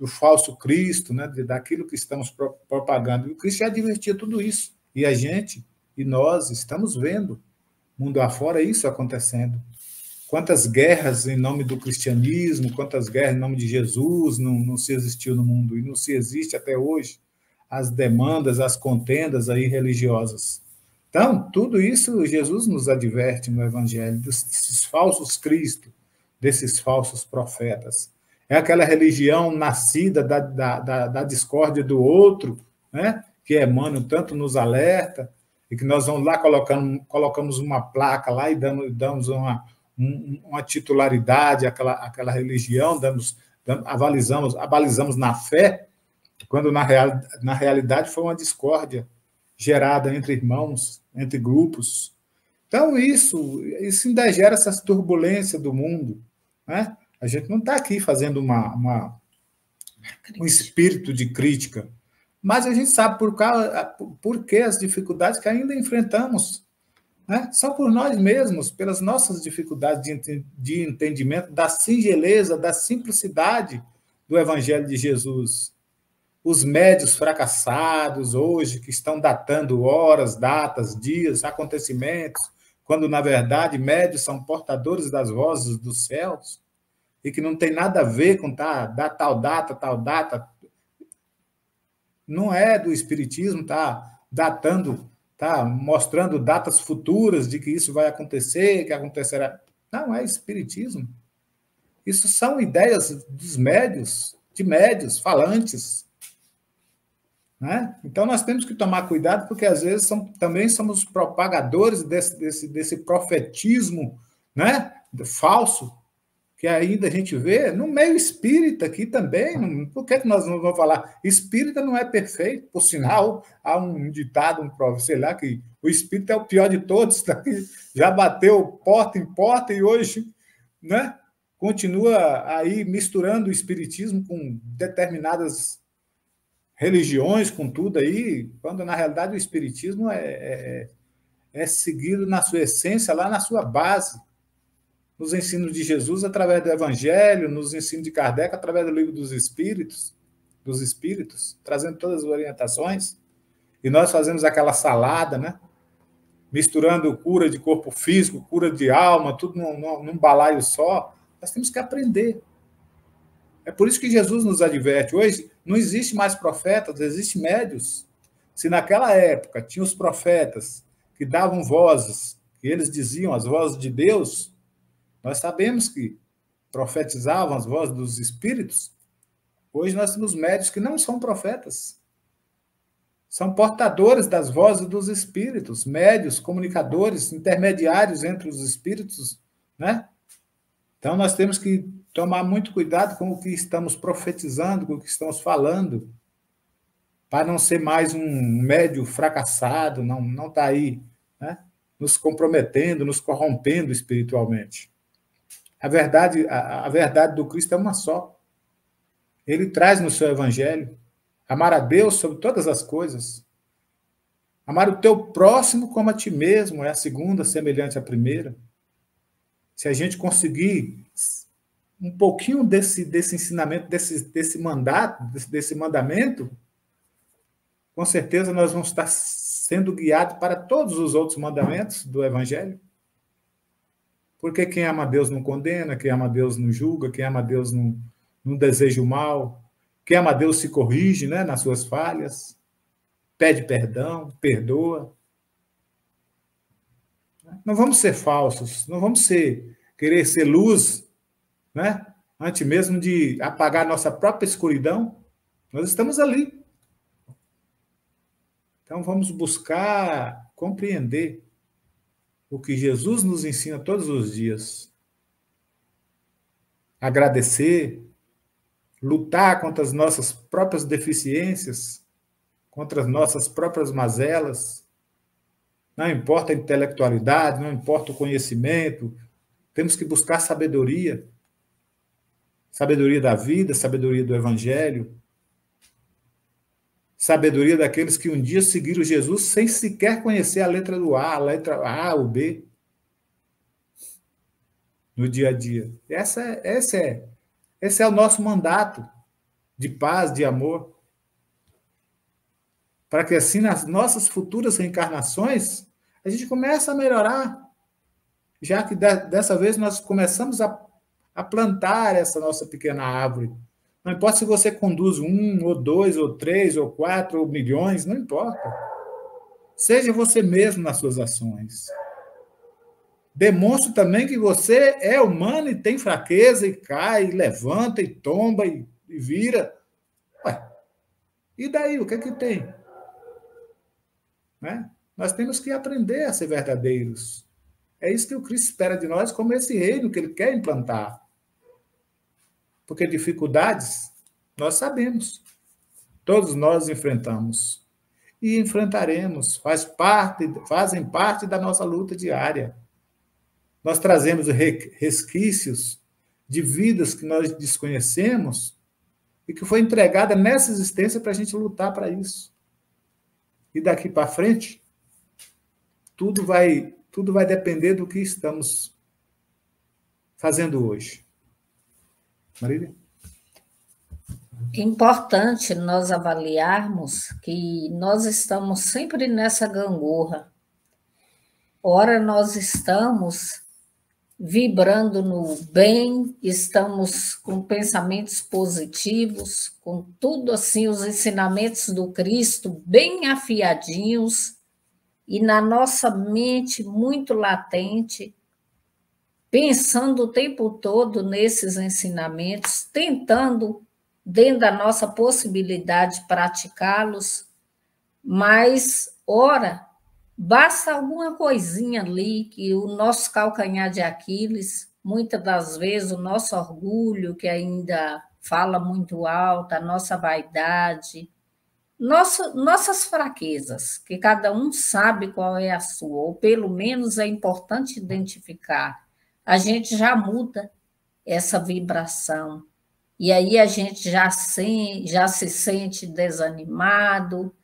falso Cristo, né? Daquilo que estamos propagando. E o Cristo já advertia tudo isso. E a gente, e nós, estamos vendo, mundo afora, isso acontecendo. Quantas guerras em nome do cristianismo, quantas guerras em nome de Jesus não se existiu no mundo, e não se existe até hoje. As demandas, as contendas aí religiosas. Então, tudo isso Jesus nos adverte no Evangelho, desses falsos Cristos, desses falsos profetas. É aquela religião nascida da discórdia do outro, né? Que Emmanuel tanto nos alerta, e que nós vamos lá, colocamos uma placa lá e damos uma titularidade àquela religião, abalizamos na fé, quando na realidade foi uma discórdia gerada entre irmãos, entre grupos. Então, isso ainda gera essas turbulências do mundo, né? A gente não está aqui fazendo um espírito de crítica, mas a gente sabe por que as dificuldades que ainda enfrentamos, né? São por nós mesmos, pelas nossas dificuldades de entendimento da singeleza, da simplicidade do Evangelho de Jesus. Os médios fracassados hoje, que estão datando horas, datas, dias, acontecimentos, quando, na verdade, médios são portadores das vozes dos céus, e que não tem nada a ver com tal data, não é do Espiritismo, datando, mostrando datas futuras de que isso vai acontecer, que acontecerá. Não é Espiritismo. Isso são ideias dos médios, de médios, falantes. Né? Então, nós temos que tomar cuidado, porque, às vezes, também somos propagadores desse profetismo, né? Falso, que ainda a gente vê no meio espírita aqui também. Por que nós não vamos falar? Espírita não é perfeito, por sinal, há um ditado, sei lá, que o espírita é o pior de todos, tá? Já bateu porta em porta e hoje, né? Continua aí misturando o espiritismo com determinadas religiões, com tudo aí, quando na realidade o espiritismo é seguido na sua essência, lá na sua base, nos ensinos de Jesus através do Evangelho, nos ensinos de Kardec através do livro dos Espíritos, trazendo todas as orientações, e nós fazemos aquela salada, né? Misturando cura de corpo físico, cura de alma, tudo num balaio só. Nós temos que aprender. É por isso que Jesus nos adverte. Hoje não existe mais profetas, existem médios. Se naquela época tinha os profetas que davam vozes, que eles diziam as vozes de Deus, nós sabemos que profetizavam as vozes dos espíritos. Hoje nós temos médios que não são profetas. São portadores das vozes dos espíritos, médios, comunicadores, intermediários entre os espíritos, né? Então nós temos que tomar muito cuidado com o que estamos profetizando, com o que estamos falando, para não ser mais um médio fracassado, não está aí, né? Nos comprometendo, nos corrompendo espiritualmente. A verdade do Cristo é uma só. Ele traz no seu Evangelho amar a Deus sobre todas as coisas. Amar o teu próximo como a ti mesmo é a segunda, semelhante à primeira. Se a gente conseguir um pouquinho desse ensinamento, desse mandato, desse mandamento, com certeza nós vamos estar sendo guiados para todos os outros mandamentos do Evangelho. Porque quem ama a Deus não condena, quem ama a Deus não julga, quem ama a Deus não deseja o mal, quem ama a Deus se corrige, né, nas suas falhas, pede perdão, perdoa. Não vamos ser falsos, não vamos querer ser luz, né, antes mesmo de apagar nossa própria escuridão. Nós estamos ali. Então vamos buscar compreender o que Jesus nos ensina todos os dias. Agradecer, lutar contra as nossas próprias deficiências, contra as nossas próprias mazelas. Não importa a intelectualidade, não importa o conhecimento, temos que buscar sabedoria. Sabedoria da vida, sabedoria do Evangelho, sabedoria daqueles que um dia seguiram Jesus sem sequer conhecer a letra do A, a letra A ou B, no dia a dia. Esse é o nosso mandato de paz, de amor, para que assim, nas nossas futuras reencarnações, a gente comece a melhorar, já que dessa vez nós começamos a plantar essa nossa pequena árvore. Não importa se você conduz 1, ou 2, ou 3, ou 4, ou milhões, não importa. Seja você mesmo nas suas ações. Demonstre também que você é humano e tem fraqueza, e cai, e levanta, e tomba, e vira. Ué, e daí, o que é que tem? Né? Nós temos que aprender a ser verdadeiros. É isso que o Cristo espera de nós, como esse reino que ele quer implantar. Porque dificuldades, nós sabemos. Todos nós enfrentamos. E enfrentaremos. Fazem parte da nossa luta diária. Nós trazemos resquícios de vidas que nós desconhecemos e que foi entregada nessa existência para a gente lutar para isso. E daqui para frente, tudo vai depender do que estamos fazendo hoje. Marília? É importante nós avaliarmos que nós estamos sempre nessa gangorra. Ora, nós estamos vibrando no bem, estamos com pensamentos positivos, com tudo assim, os ensinamentos do Cristo bem afiadinhos e na nossa mente muito latente, pensando o tempo todo nesses ensinamentos, tentando, dentro da nossa possibilidade, praticá-los, mas, ora, basta alguma coisinha ali que o nosso calcanhar de Aquiles, muitas das vezes o nosso orgulho, que ainda fala muito alto, a nossa vaidade, nossas fraquezas, que cada um sabe qual é a sua, ou pelo menos é importante identificar. A gente já muda essa vibração. E aí a gente já se sente desanimado,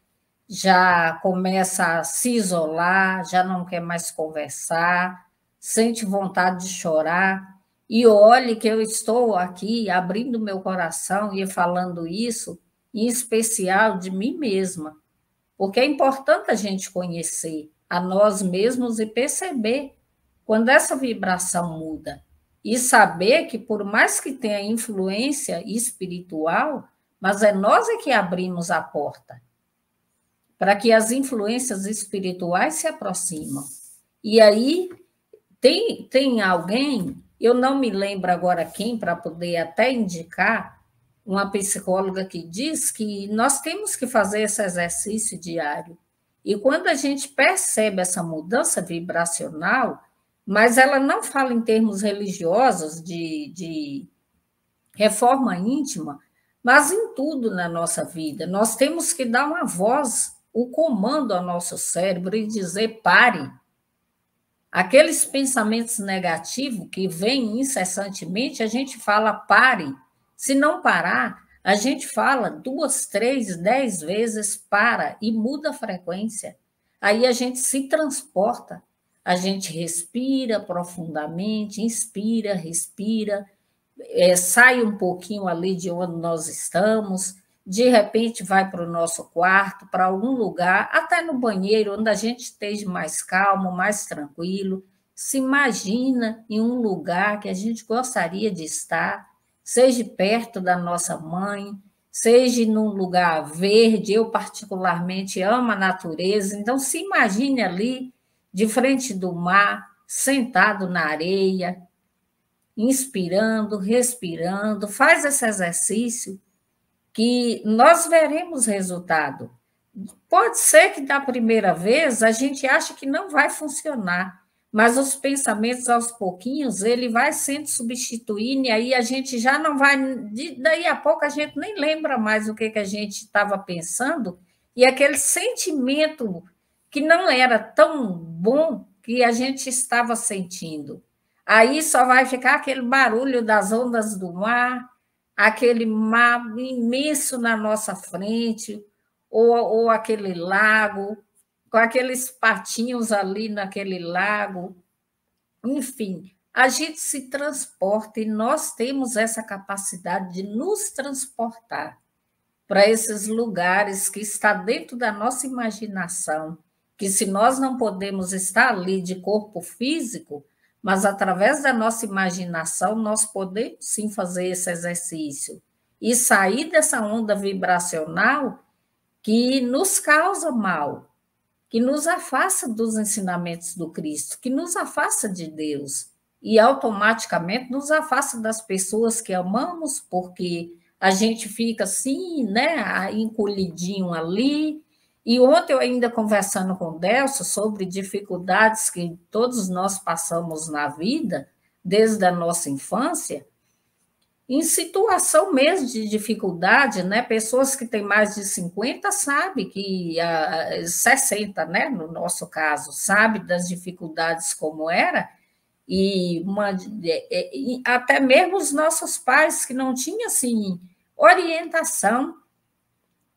já começa a se isolar, já não quer mais conversar, sente vontade de chorar. E olhe que eu estou aqui abrindo meu coração e falando isso, em especial de mim mesma, porque é importante a gente conhecer a nós mesmos e perceber quando essa vibração muda. E saber que, por mais que tenha influência espiritual, mas é nós que abrimos a porta para que as influências espirituais se aproximam. E aí tem alguém, eu não me lembro agora quem, para poder até indicar, uma psicóloga que diz que nós temos que fazer esse exercício diário. E quando a gente percebe essa mudança vibracional, mas ela não fala em termos religiosos, de reforma íntima, mas em tudo na nossa vida. Nós temos que dar uma voz, o comando ao nosso cérebro e dizer: pare. Aqueles pensamentos negativos que vêm incessantemente, a gente fala: pare. Se não parar, a gente fala 2, 3, 10 vezes para e muda a frequência. Aí a gente se transporta. a gente respira profundamente, inspira, respira, sai um pouquinho ali de onde nós estamos, de repente vai para o nosso quarto, para algum lugar, até no banheiro, onde a gente esteja mais calmo, mais tranquilo. Se imagina em um lugar que a gente gostaria de estar, seja perto da nossa mãe, seja num lugar verde. Eu, particularmente, amo a natureza, então se imagine ali, de frente do mar, sentado na areia, inspirando, respirando. Faz esse exercício que nós veremos resultado. Pode ser que da primeira vez a gente ache que não vai funcionar, mas os pensamentos aos pouquinhos ele vai sendo substituindo e aí a gente já não vai, daí a pouco a gente nem lembra mais o que a gente estava pensando e aquele sentimento que não era tão bom que a gente estava sentindo. Aí só vai ficar aquele barulho das ondas do mar, aquele mar imenso na nossa frente, ou aquele lago, com aqueles patinhos ali naquele lago. Enfim, a gente se transporta e nós temos essa capacidade de nos transportar para esses lugares que está dentro da nossa imaginação, que se nós não podemos estar ali de corpo físico, mas através da nossa imaginação nós podemos sim fazer esse exercício e sair dessa onda vibracional que nos causa mal, que nos afasta dos ensinamentos do Cristo, que nos afasta de Deus e automaticamente nos afasta das pessoas que amamos, porque a gente fica assim, né, encolhidinho ali. E ontem eu ainda conversando com o Delcio sobre dificuldades que todos nós passamos na vida, desde a nossa infância, em situação mesmo de dificuldade, né? Pessoas que têm mais de 50 sabem que 60, né, no nosso caso, sabe das dificuldades como era, e até mesmo os nossos pais que não tinham assim orientação,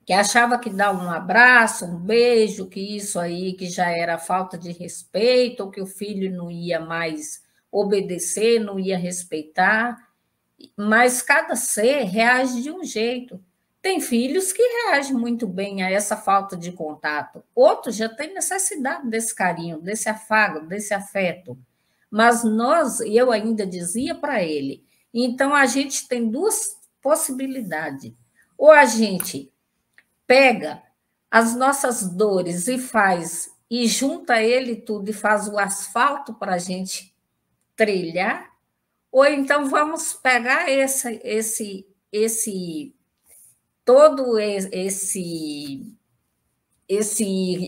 que achava que dar um abraço, um beijo, que isso aí que já era falta de respeito, ou que o filho não ia mais obedecer, não ia respeitar. Mas cada ser reage de um jeito. Tem filhos que reagem muito bem a essa falta de contato, outros já têm necessidade desse carinho, desse afago, desse afeto. Mas eu ainda dizia para ele, então a gente tem duas possibilidades. Ou a gente pega as nossas dores e junta ele tudo e faz o asfalto para a gente trilhar, ou então vamos pegar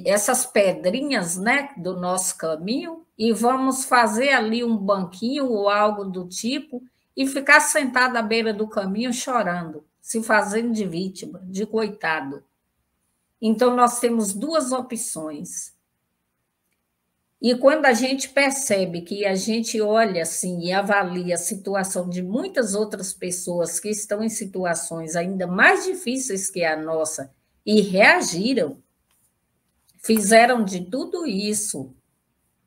essas pedrinhas, né, do nosso caminho e vamos fazer ali um banquinho ou algo do tipo e ficar sentado à beira do caminho chorando, se fazendo de vítima, de coitado. Então, nós temos duas opções. E quando a gente percebe que a gente olha assim e avalia a situação de muitas outras pessoas que estão em situações ainda mais difíceis que a nossa e reagiram, fizeram de tudo isso,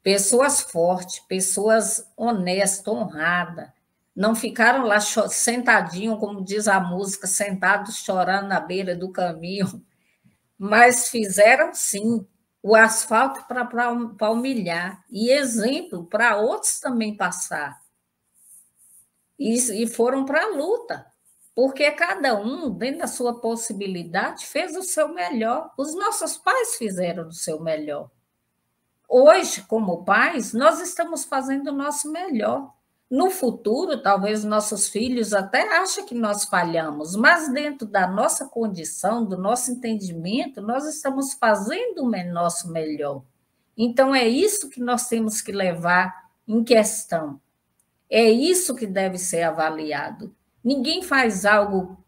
pessoas fortes, pessoas honestas, honradas, não ficaram lá sentadinhos, como diz a música, sentados chorando na beira do caminho, mas fizeram sim o asfalto para humilhar e exemplo para outros também passar. E foram para a luta, porque cada um, dentro da sua possibilidade, fez o seu melhor. Os nossos pais fizeram o seu melhor. Hoje, como pais, nós estamos fazendo o nosso melhor. No futuro, talvez nossos filhos até achem que nós falhamos, mas dentro da nossa condição, do nosso entendimento, nós estamos fazendo o nosso melhor. Então, é isso que nós temos que levar em questão. É isso que deve ser avaliado. Ninguém faz algo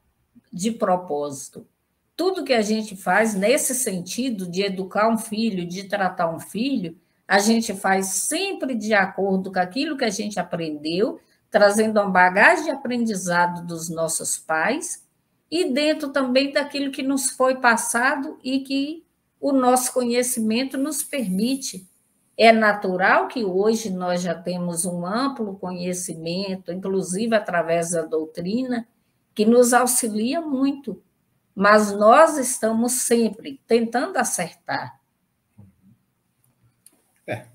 de propósito. Tudo que a gente faz nesse sentido de educar um filho, de tratar um filho, a gente faz sempre de acordo com aquilo que a gente aprendeu, trazendo uma bagagem de aprendizado dos nossos pais e dentro também daquilo que nos foi passado e que o nosso conhecimento nos permite É natural que hoje nós já temos um amplo conhecimento, inclusive através da doutrina, que nos auxilia muito, mas nós estamos sempre tentando acertar.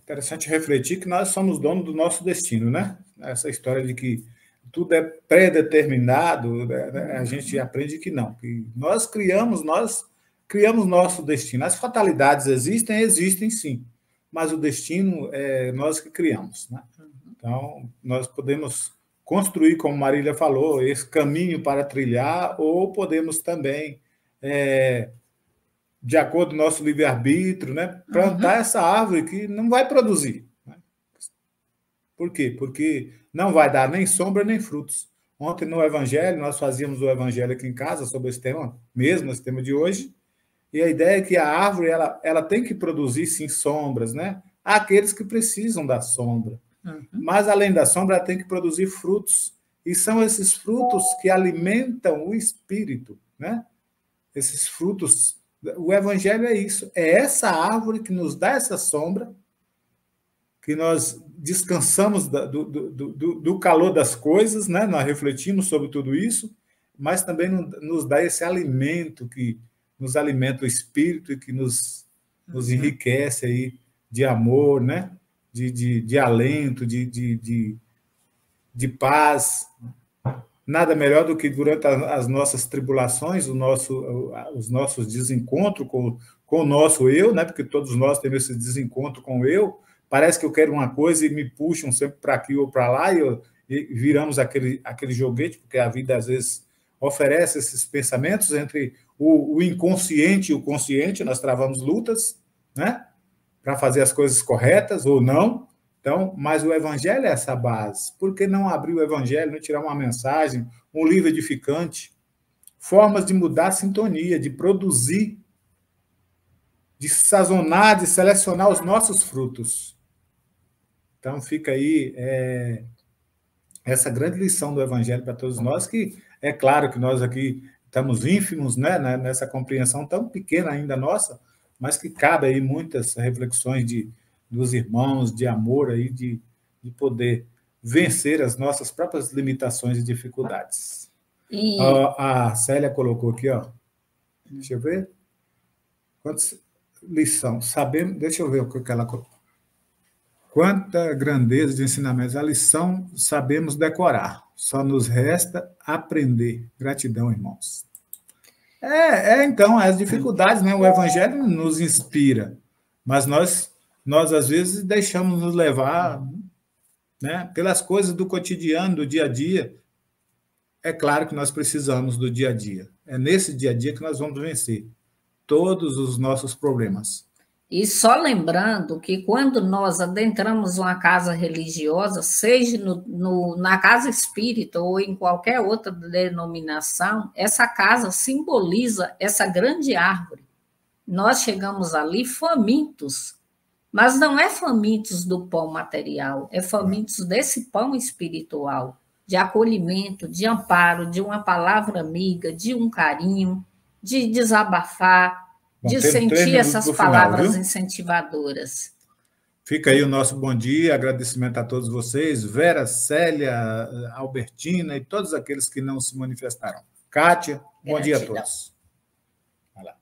Interessante refletir que nós somos donos do nosso destino, né? Essa história de que tudo é pré-determinado, né? A gente aprende que não, que nós criamos nosso destino. As fatalidades existem sim, mas o destino é nós que criamos, né? Então, nós podemos construir, como Marília falou, esse caminho para trilhar, ou podemos também, de acordo com o nosso livre-arbítrio, né, plantar essa árvore que não vai produzir. Né? Por quê? Porque não vai dar nem sombra nem frutos. Ontem, no Evangelho, nós fazíamos o Evangelho aqui em casa sobre esse tema, mesmo esse tema de hoje, e a ideia é que a árvore ela tem que produzir, sim, sombras, né? Há aqueles que precisam da sombra. Mas, além da sombra, ela tem que produzir frutos. E são esses frutos que alimentam o espírito, né? Esses frutos. O Evangelho é isso. É essa árvore que nos dá essa sombra, que nós descansamos do calor das coisas, né? Nós refletimos sobre tudo isso, mas também nos dá esse alimento que nos alimenta o espírito e que nos enriquece aí de amor, né? De alento, de paz. Nada melhor do que durante as nossas tribulações, os nossos desencontros com o nosso eu, né? Porque todos nós temos esse desencontro com o eu. Parece que eu quero uma coisa e me puxam sempre para aqui ou para lá e viramos aquele joguete, porque a vida às vezes oferece esses pensamentos entre o inconsciente e o consciente. Nós travamos lutas, né? Para fazer as coisas corretas ou não. Então, mas o Evangelho é essa base. Por que não abrir o Evangelho, não tirar uma mensagem, um livro edificante? Formas de mudar a sintonia, de produzir, de sazonar, de selecionar os nossos frutos. Então, fica aí essa grande lição do Evangelho para todos nós, que é claro que nós aqui estamos ínfimos, né, nessa compreensão tão pequena ainda nossa, mas que cabe aí muitas reflexões dos irmãos, de amor, aí, de poder vencer as nossas próprias limitações e dificuldades. A Célia colocou aqui, ó. Deixa eu ver. Lição. Sabemos, deixa eu ver o que ela colocou. Quanta grandeza de ensinamentos. A lição sabemos decorar. Só nos resta aprender. Gratidão, irmãos. Então, as dificuldades, né? O Evangelho nos inspira, mas nós às vezes deixamos nos levar, né, pelas coisas do cotidiano, do dia a dia. É claro que nós precisamos do dia a dia. É nesse dia a dia que nós vamos vencer todos os nossos problemas. E só lembrando que quando nós adentramos uma casa religiosa, seja na casa espírita ou em qualquer outra denominação, essa casa simboliza essa grande árvore. Nós chegamos ali famintos, mas não é famintos do pão material, é famintos desse pão espiritual, de acolhimento, de amparo, de uma palavra amiga, de um carinho, de desabafar, de sentir essas palavras final, incentivadoras. Fica aí o nosso bom dia, agradecimento a todos vocês, Vera, Célia, Albertina e todos aqueles que não se manifestaram. Kátia, bom dia a todos. Vai lá.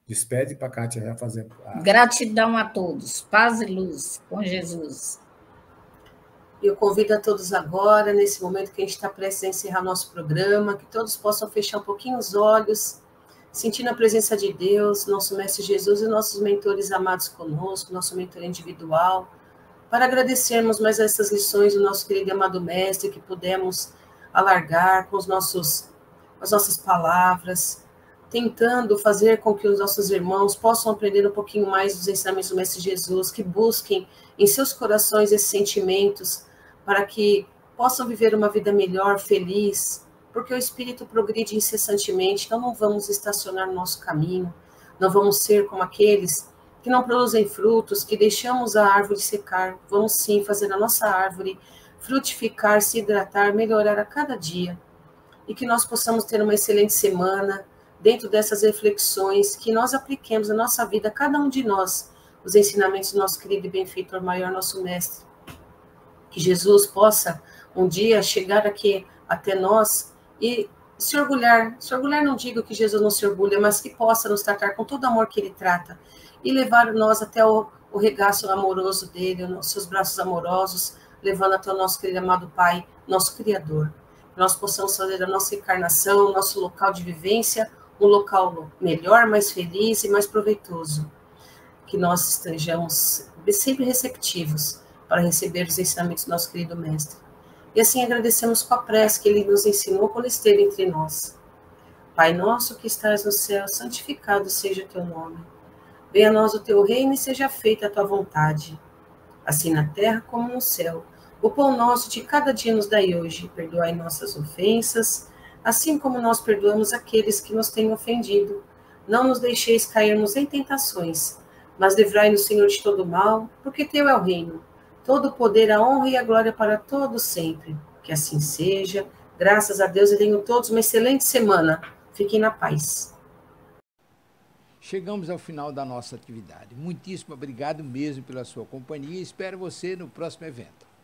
Despede para a Kátia já fazer. Gratidão a todos, paz e luz com Jesus. Eu convido a todos agora, nesse momento que a gente está prestes a encerrar nosso programa, que todos possam fechar um pouquinho os olhos, sentindo a presença de Deus, nosso Mestre Jesus e nossos mentores amados conosco, nosso mentor individual, para agradecermos mais essas lições do nosso querido e amado Mestre, que pudemos alargar com as nossas palavras, tentando fazer com que os nossos irmãos possam aprender um pouquinho mais dos ensinamentos do Mestre Jesus, que busquem em seus corações esses sentimentos, para que possam viver uma vida melhor, feliz, porque o Espírito progride incessantemente, então não vamos estacionar no nosso caminho, não vamos ser como aqueles que não produzem frutos, que deixamos a árvore secar, vamos sim fazer a nossa árvore frutificar, se hidratar, melhorar a cada dia, e que nós possamos ter uma excelente semana, dentro dessas reflexões, que nós apliquemos na nossa vida, cada um de nós, os ensinamentos do nosso querido e benfeitor maior, nosso mestre. Que Jesus possa um dia chegar aqui até nós e se orgulhar não digo que Jesus não se orgulha, mas que possa nos tratar com todo o amor que ele trata e levar nós até o regaço amoroso dele, os seus braços amorosos, levando até o nosso querido amado Pai, nosso Criador. Que nós possamos fazer da nossa encarnação, nosso local de vivência, um local melhor, mais feliz e mais proveitoso. Que nós estejamos sempre receptivos para receber os ensinamentos do nosso querido Mestre. E assim agradecemos com a prece que ele nos ensinou quando esteve entre nós. Pai nosso que estás no céu, santificado seja o teu nome. Venha a nós o teu reino e seja feita a tua vontade, assim na terra como no céu. O pão nosso de cada dia nos dai hoje, perdoai nossas ofensas, assim como nós perdoamos aqueles que nos têm ofendido. Não nos deixeis cairmos em tentações, mas livrai-nos, Senhor, de todo mal, porque teu é o reino, todo o poder, a honra e a glória para todos sempre. Que assim seja. Graças a Deus e tenham todos uma excelente semana. Fiquem na paz. Chegamos ao final da nossa atividade. Muitíssimo obrigado mesmo pela sua companhia e espero você no próximo evento.